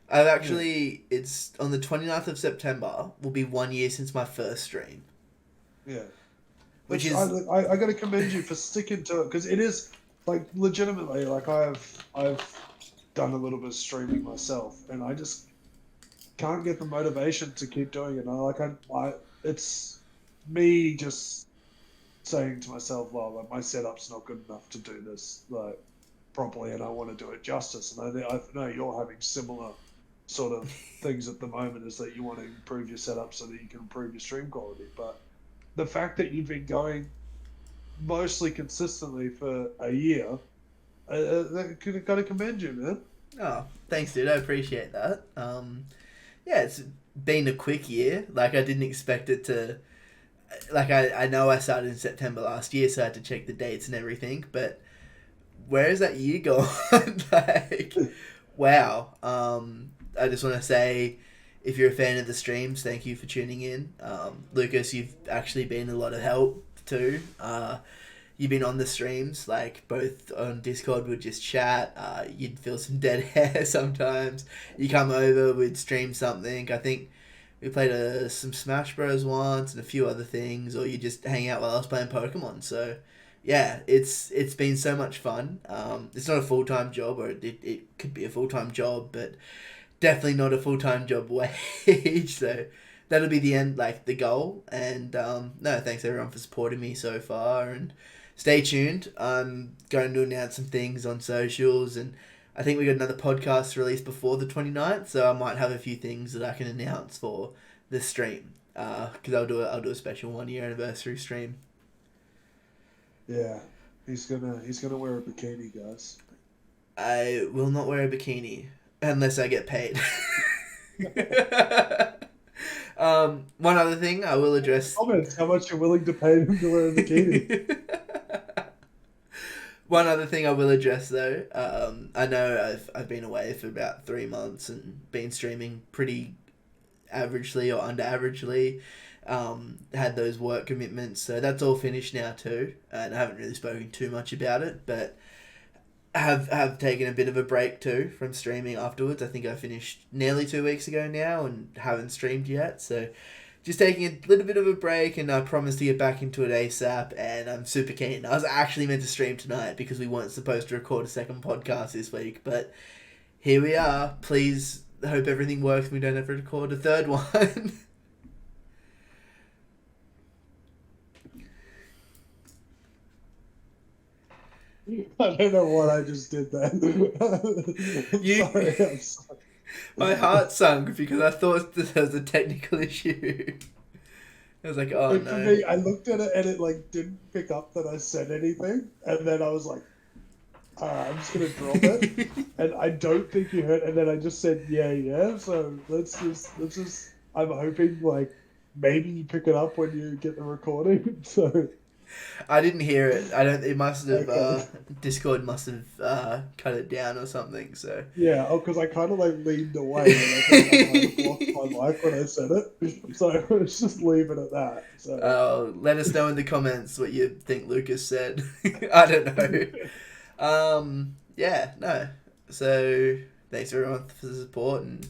I've actually it's on the 29th of September. Will be 1 year since my first stream. Yeah. Which is I got to commend you for sticking to it because it is like legitimately like I've done a little bit of streaming myself and I just can't get the motivation to keep doing it. I it's me just saying to myself, well, like, my setup's not good enough to do this like properly, and I want to do it justice. And I know you're having similar sort of things at the moment, is that you want to improve your setup so that you can improve your stream quality. But the fact that you've been going mostly consistently for a year, got to commend you, man. Oh, thanks, dude. I appreciate that. Yeah, it's been a quick year. Like, I didn't expect it to... Like, I know I started in September last year, so I had to check the dates and everything, but where is that year gone? Like, wow. I just want to say, if you're a fan of the streams, thank you for tuning in. Lucas, you've actually been a lot of help, too. You've been on the streams, like, both on Discord, we'd just chat. You'd feel some dead hair sometimes. You come over, we'd stream something. I think we played some Smash Bros once and a few other things, or you just hang out while I was playing Pokemon. So yeah, it's been so much fun. It's not a full-time job, or it could be a full-time job, but definitely not a full-time job wage. So that'll be the end, like the goal. And no, thanks everyone for supporting me so far, and stay tuned. I'm going to announce some things on socials, and I think we got another podcast released before the 29th, so I might have a few things that I can announce for the stream. Because I'll do a special 1 year anniversary stream. Yeah, he's gonna wear a bikini, guys. I will not wear a bikini unless I get paid. One other thing I will address. Comments how much you're willing to pay him to wear a bikini. One other thing I will address though, I know I've been away for about 3 months and been streaming pretty averagely or under averagely. Had those work commitments, so that's all finished now too, and I haven't really spoken too much about it, but have taken a bit of a break too from streaming afterwards. I think I finished nearly 2 weeks ago now and haven't streamed yet, so just taking a little bit of a break, and I promised to get back into it ASAP, and I'm super keen. I was actually meant to stream tonight because we weren't supposed to record a second podcast this week, but here we are. Please hope everything works and we don't have to record a third one. I don't know what I just did there. I'm sorry. My heart sunk because I thought this was a technical issue. I was like, oh And no. for me, I looked at it and it like didn't pick up that I said anything, and then I was like, I'm just gonna drop it, and I don't think you heard. And then I just said, yeah. So let's just. I'm hoping like maybe you pick it up when you get the recording. So. I didn't hear it. I don't. It must have. Okay. Discord must have cut it down or something. So. Yeah, because I kind of like leaned away and I think I blocked my mic when I said it. So let's just leave it at that. So. Let us know in the comments what you think Lucas said. I don't know. Yeah. No. So thanks everyone for the support and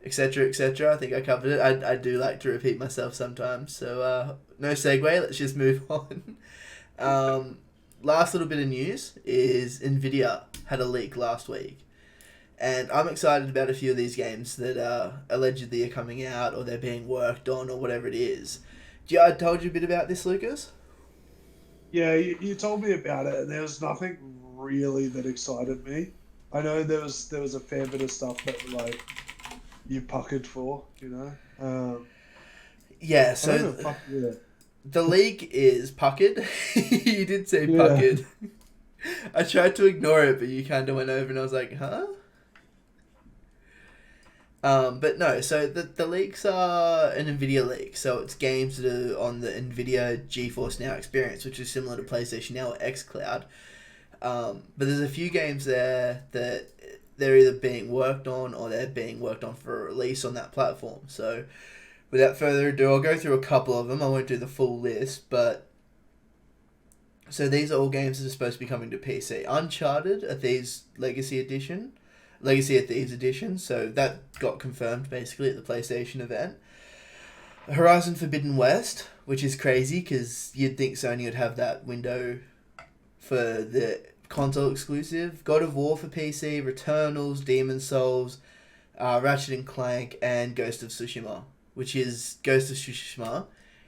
etc. etc. I think I covered it. I do like to repeat myself sometimes. So no segue. Let's just move on. Last little bit of news is Nvidia had a leak last week, and I'm excited about a few of these games that allegedly are coming out or they're being worked on or whatever it is. I told you a bit about this, Lucas? Yeah, you told me about it, and there was nothing really that excited me. I know there was a fair bit of stuff that like you puckered for, you know. Yeah. I don't know, yeah. The leak is puckered. You did say puckered. I tried to ignore it, but you kind of went over and I was like, huh? But no, so the leaks are an Nvidia leak. So it's games that are on the Nvidia GeForce Now experience, which is similar to PlayStation Now or xCloud. But there's a few games there that they're either being worked on or they're being worked on for a release on that platform. So without further ado, I'll go through a couple of them. I won't do the full list, but so these are all games that are supposed to be coming to PC. Uncharted, a Thieves Legacy of Thieves Edition. So that got confirmed basically at the PlayStation event. Horizon Forbidden West, which is crazy because you'd think Sony would have that window for the console exclusive. God of War for PC, Returnals, Demon's Souls, Ratchet and Clank, and Ghost of Tsushima. Which is Ghost of Tsushima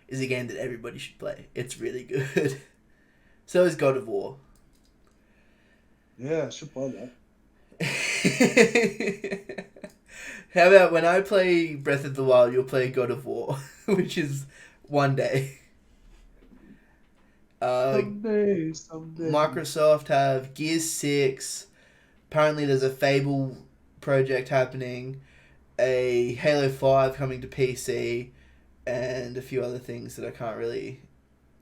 is a game that everybody should play. It's really good. So is God of War. Yeah, I should play that. How about when I play Breath of the Wild, you'll play God of War, which is one day. Someday. Microsoft have Gears 6. Apparently there's a Fable project happening. A Halo 5 coming to PC, and a few other things that I can't really...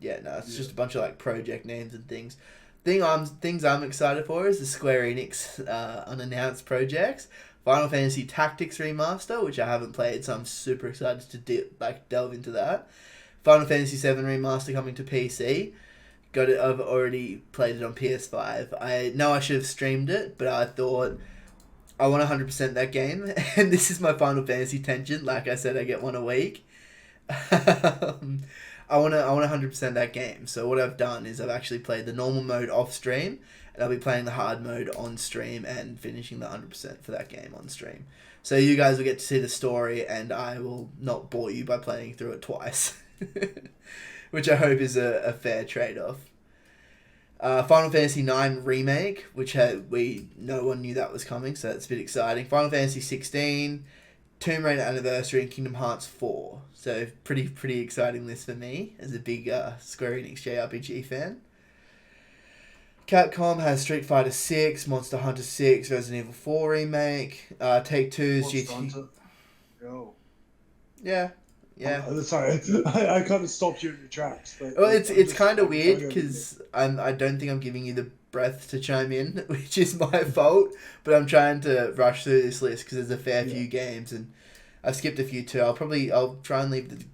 It's just a bunch of like project names and things. Things I'm excited for is the Square Enix unannounced projects. Final Fantasy Tactics Remaster, which I haven't played, so I'm super excited to delve into that. Final Fantasy 7 Remaster coming to PC. I've already played it on PS5. I know I should have streamed it, but I thought... I want 100% that game, and this is my Final Fantasy tangent. Like I said, I get one a week. I want to 100% that game. So what I've done is I've actually played the normal mode off stream, and I'll be playing the hard mode on stream and finishing the 100% for that game on stream. So you guys will get to see the story, and I will not bore you by playing through it twice, which I hope is a fair trade-off. Final Fantasy IX Remake, which no one knew that was coming, so that's a bit exciting. Final Fantasy 16, Tomb Raider Anniversary, and Kingdom Hearts 4. So pretty exciting list for me as a big Square Enix JRPG fan. Capcom has Street Fighter 6, Monster Hunter 6, Resident Evil 4 Remake, Take-Two's GT... Yo. Yeah. Sorry, I kind of stopped you in your tracks. But well, it's kind of weird because I don't think I'm giving you the breath to chime in, which is my fault. But I'm trying to rush through this list because there's a fair few games, and I've skipped a few too. I'll try and leave the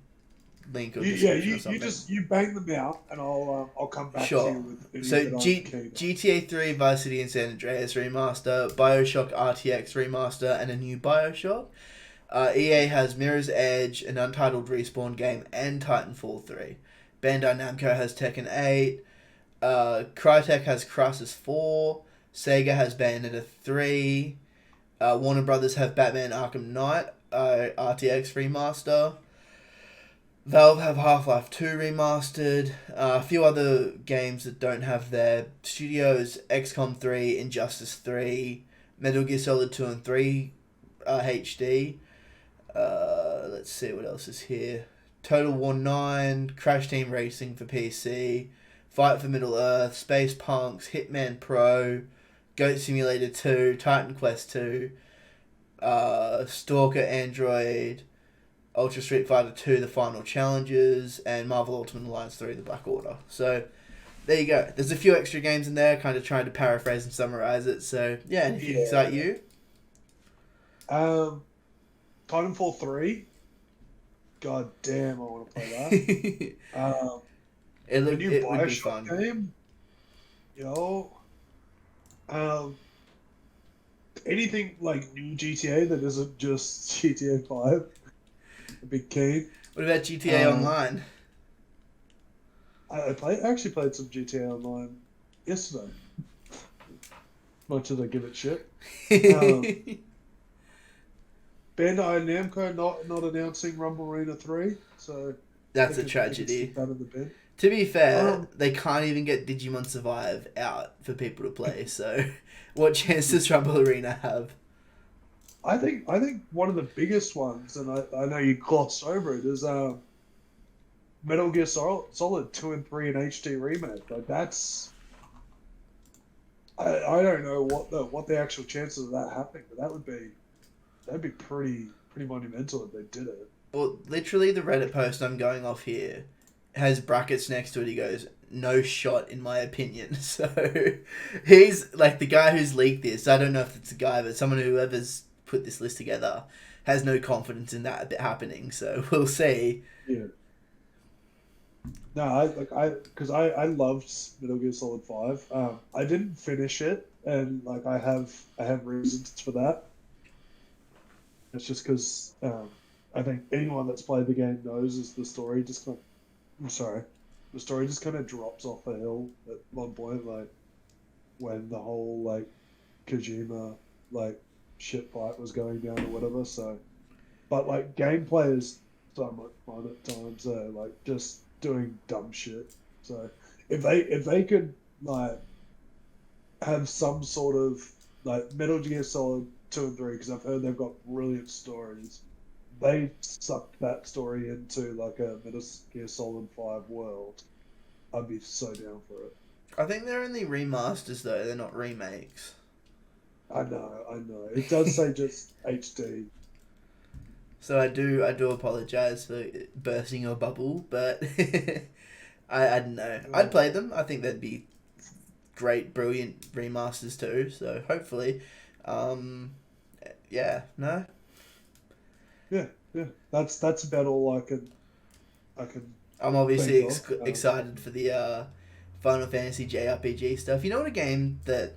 link or description or something. You bang them out, and I'll come back to you with. So GTA 3, Vice City, and San Andreas remaster, BioShock RTX remaster, and a new BioShock. EA has Mirror's Edge, an Untitled Respawn game, and Titanfall 3. Bandai Namco has Tekken 8. Crytek has Crysis 4. Sega has Bayonetta 3. Warner Brothers have Batman Arkham Knight, RTX remaster. Valve have Half-Life 2 remastered. A few other games that don't have their studios: XCOM 3, Injustice 3, Metal Gear Solid 2 and 3 HD. Let's see what else is here. Total War 9, Crash Team Racing for PC, Fight for Middle-earth, Space Punks, Hitman Pro, Goat Simulator 2, Titan Quest 2, Stalker Android, Ultra Street Fighter 2, The Final Challenges, and Marvel Ultimate Alliance 3, The Black Order. So, there you go. There's a few extra games in there, kind of trying to paraphrase and summarize it. So, yeah, anything excite you? Titanfall 3. God damn, I want to play that. It the new would be fun. BioShock game. Anything like new GTA that isn't just GTA 5. A big key. What about GTA Online? I actually played some GTA Online yesterday. Much as I give it shit. Bandai Namco not announcing Rumble Arena 3, so that's a tragedy. That in the bin. To be fair, they can't even get Digimon Survive out for people to play. So, what chance does Rumble Arena have? I think one of the biggest ones, and I know you glossed over it, is Metal Gear Solid 2 and 3 in HD remake. Like that's, I don't know what the actual chances of that happening, but that'd be pretty monumental if they did it. Well, literally the Reddit post I'm going off here has brackets next to it. He goes, "No shot, in my opinion." So he's like the guy who's leaked this. I don't know if it's a guy, but someone whoever's put this list together has no confidence in that happening. So we'll see. Yeah. No, because I loved Metal Gear Solid 5. I didn't finish it, and like I have reasons for that. It's just because I think anyone that's played the game knows is the story just kind of drops off a hill at one point, like when the whole like Kojima like shit fight was going down or whatever. So, but like gameplay is so much fun at times. Like just doing dumb shit. So if they could like have some sort of like Metal Gear Solid 2 and 3, because I've heard they've got brilliant stories. They sucked that story into like a Metal Gear Solid 5 world. I'd be so down for it. I think they're only remasters though; they're not remakes. I know. It does say just HD. So I do apologize for bursting your bubble, but I don't know. I'd play them. I think they'd be great, brilliant remasters too. So hopefully, yeah, no. Yeah. That's about all I can. I'm obviously excited for the Final Fantasy JRPG stuff. You know what a game that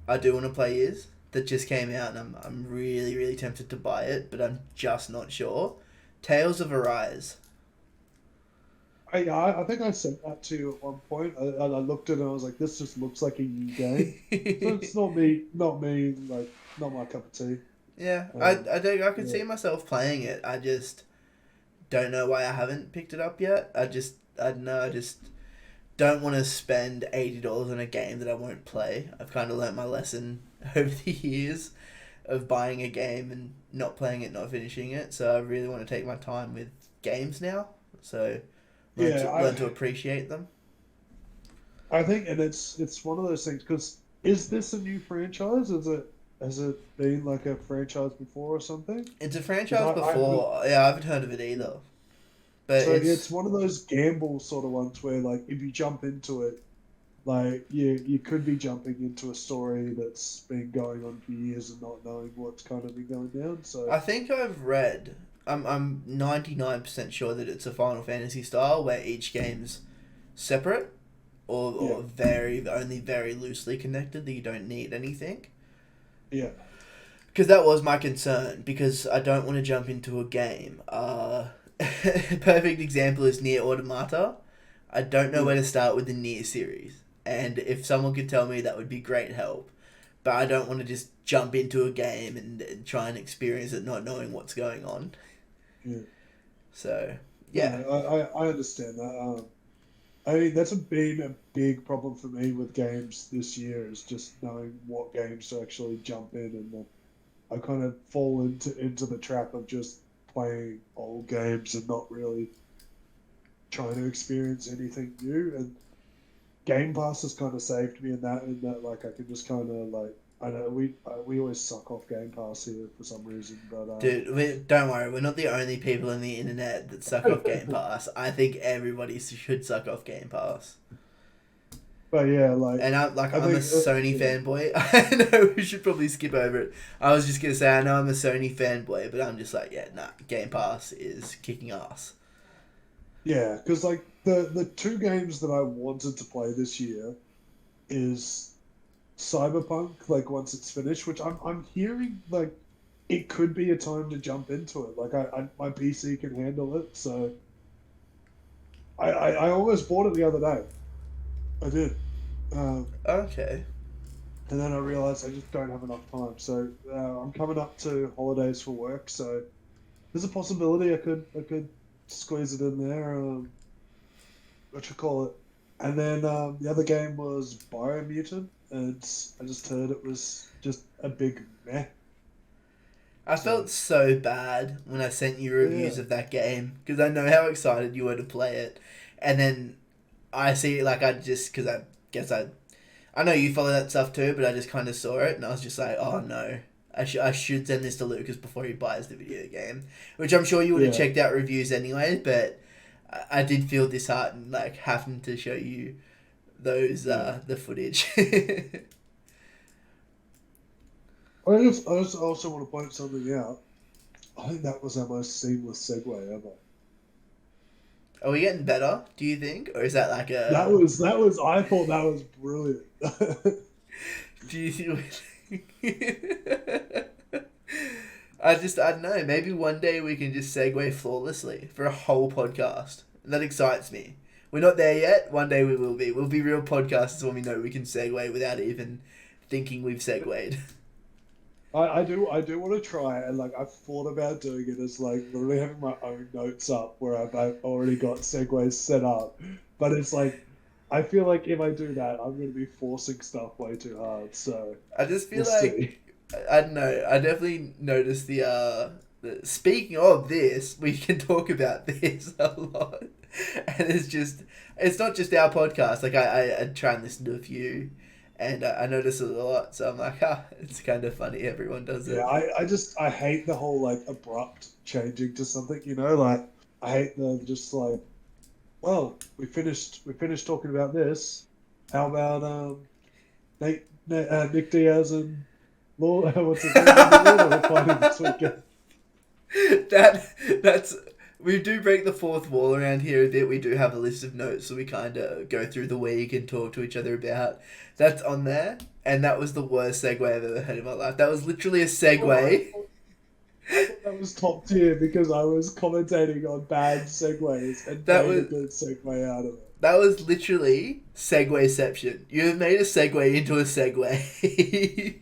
I do want to play is that just came out, and I'm really really tempted to buy it, but I'm just not sure. Tales of Arise. I think I sent that to you at one point. I looked at it and I was like, this just looks like a new game. So it's not me, like, not my cup of tea. Yeah, Um, I could yeah, see myself playing it. I just don't know why I haven't picked it up yet. I don't know. I just don't want to spend $80 on a game that I won't play. I've kind of learnt my lesson over the years of buying a game and not playing it, not finishing it. So I really want to take my time with games now. So yeah. learn to appreciate them. I think, and it's one of those things because is this a new franchise? Has it been like a franchise before or something? It's a Because franchise I haven't. before. Yeah, I haven't heard of it either. But So yeah, it's it's one of those gamble sort of ones where like if you jump into it, like you could be jumping into a story that's been going on for years and not knowing what's kind of been going down. So I think I've read. I'm 99% sure that it's a Final Fantasy style where each game's separate yeah, or very only very loosely connected that you don't need anything. yeah, Because that was my concern because I don't want to jump into a game. Perfect example is Nier Automata. I don't know yeah, where to start with the Nier series, and if someone could tell me, that would be great help. But I don't want to just jump into a game and try and experience it not knowing what's going on. yeah. So No, yeah, I understand that. I mean, that's been a big problem for me with games this year is just knowing what games to actually jump in, and I kind of fall into the trap of just playing old games and not really trying to experience anything new. And Game Pass has kind of saved me in that like I can just kind of like I know we always suck off Game Pass here for some reason, but dude, don't worry, we're not the only people on the internet that suck off Game Pass. I think everybody should suck off Game Pass. but yeah, like And I I'm a think Sony yeah, fanboy. I know we should probably skip over it. I was just gonna say I know I'm a Sony fanboy, but I'm just like, yeah, nah, Game Pass is kicking ass. yeah, because like the two games that I wanted to play this year is Cyberpunk, like once it's finished, which I'm hearing like it could be a time to jump into it. Like I my PC can handle it, so I almost bought it the other day. I did, Okay. and then I realized I just don't have enough time. So I'm coming up to holidays for work, so there's a possibility I could squeeze it in there. What you call it? And then the other game was Biomutant, and I just heard it was just a big meh. I So felt so bad when I sent you reviews yeah, of that game because I know how excited you were to play it, and then I see like I just because I guess I know you follow that stuff too, but I just kind of saw it and I was just like, oh no. I should send this to Lucas before he buys the video game, which I'm sure you would have yeah, checked out reviews anyway. But I did feel disheartened, like having to show you those yeah. the footage. I just also want to point something out. I think that was our most seamless segue ever. Are we getting better? Do you think, or is that like That a? was that was I thought that was brilliant. Do you? I don't know. Maybe one day we can just segue flawlessly for a whole podcast. That excites me. We're not there yet. One day we will be. We'll be real podcasters when we know we can segue without even thinking we've segued. I do want to try it, and like I've thought about doing it as like literally having my own notes up where I've already got segues set up, but it's like I feel like if I do that, I'm going to be forcing stuff way too hard. So I just we'll feel like see. I don't know. I definitely noticed speaking of this, we can talk about this a lot, and it's not just our podcast. Like I try and listen to a few, and I notice it a lot. So I'm like, it's kind of funny. Everyone does Yeah, it. I hate the whole like abrupt changing to something. Like I hate the just like, well, we finished talking about this. How about Nick Diaz and Lord, what's his name? Andy Lord are fighting this weekend. That's we do break the fourth wall around here a bit. We do have a list of notes, so we kind of go through the week and talk to each other about. That's on there, and that was the worst segue I've ever heard in my life. That was literally a Well, segue. I thought that was top tier because I was commentating on bad segues and That made a was good segue out of it. that was literally Segwayception. You have made a segue into a segue.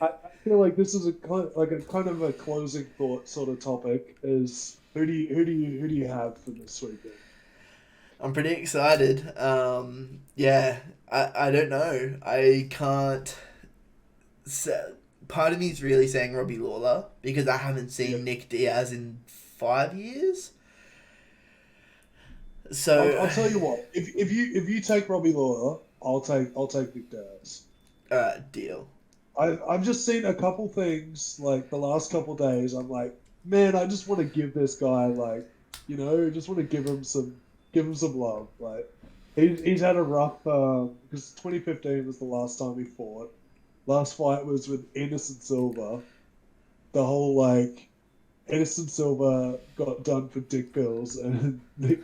I feel like this is a kind of a closing thought sort of topic. Is who do you have for this weekend? I'm pretty excited. Yeah, I don't know. I can't. Part of me is really saying Robbie Lawler because I haven't seen Yeah. Nick Diaz in 5 years. So, I'll tell you what. If you take Robbie Lawler, I'll take Nick Diaz. deal. I've just seen a couple things like the last couple days. I'm like, man, I just want to give this guy like, just want to give him some love. Like, he's had a rough because 2015 was the last time he fought. Last fight was with Anderson Silva. The whole like Anderson Silva got done for dick pills, and Nick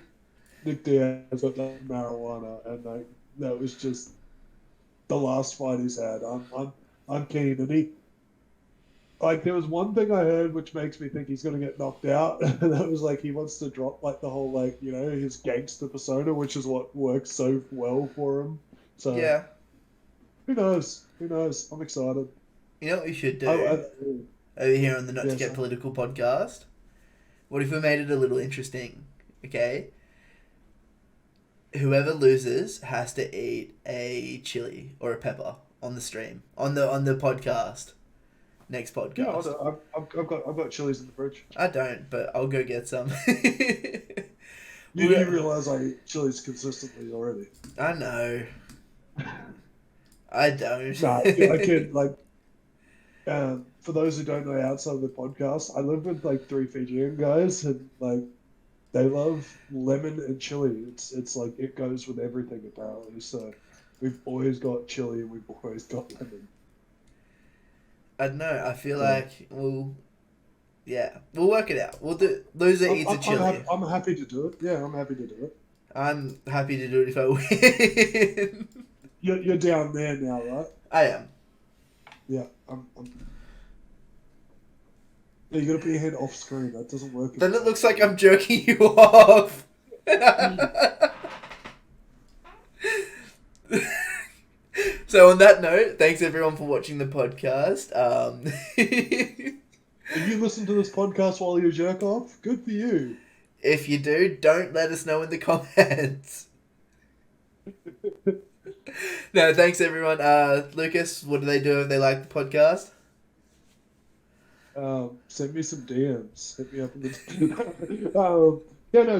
Diaz got done for marijuana, and like that was just the last fight he's had. I'm keen, and he like there was one thing I heard which makes me think he's gonna get knocked out, and that was like he wants to drop like the whole like his gangster persona, which is what works so well for him. So Yeah. who knows? Who knows? I'm excited. You know what we should do I, over here on the Not to Yes, Get sir. Political podcast? What if we made it a little interesting? Okay? Whoever loses has to eat a chili or a pepper on the stream. On the podcast. Next Yeah, podcast. I've got chilies in the fridge. I don't, but I'll go get some. You realize I eat chilies consistently already. I know. I don't. Nah, I kid. Like, for those who don't know, outside of the podcast, I live with like 3 Fijian guys, and like they love lemon and chili. It's like it goes with everything apparently. So we've always got chili and we've always got lemon. I don't know. I feel Yeah. like we'll work it out. We'll do loser eats a chili. I'm happy to do it. Yeah, I'm happy to do it. I'm happy to do it if I win. You're down there now, right? I am. Yeah, Yeah, you gotta put your hand off screen. That doesn't work. Then it looks like I'm jerking you off. So on that note, thanks everyone for watching the podcast. If you listen to this podcast while you jerk off, good for you. If you do, don't let us know in the comments. No, thanks everyone. Lucas, what do they do if they like the podcast? Send me some DMs. Hit me up in the.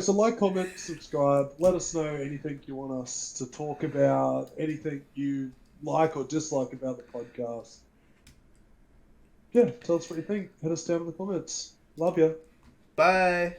So like, comment, subscribe. Let us know anything you want us to talk about, anything you like or dislike about the podcast. Yeah, tell us what you think. Hit us down in the comments. Love you. Bye.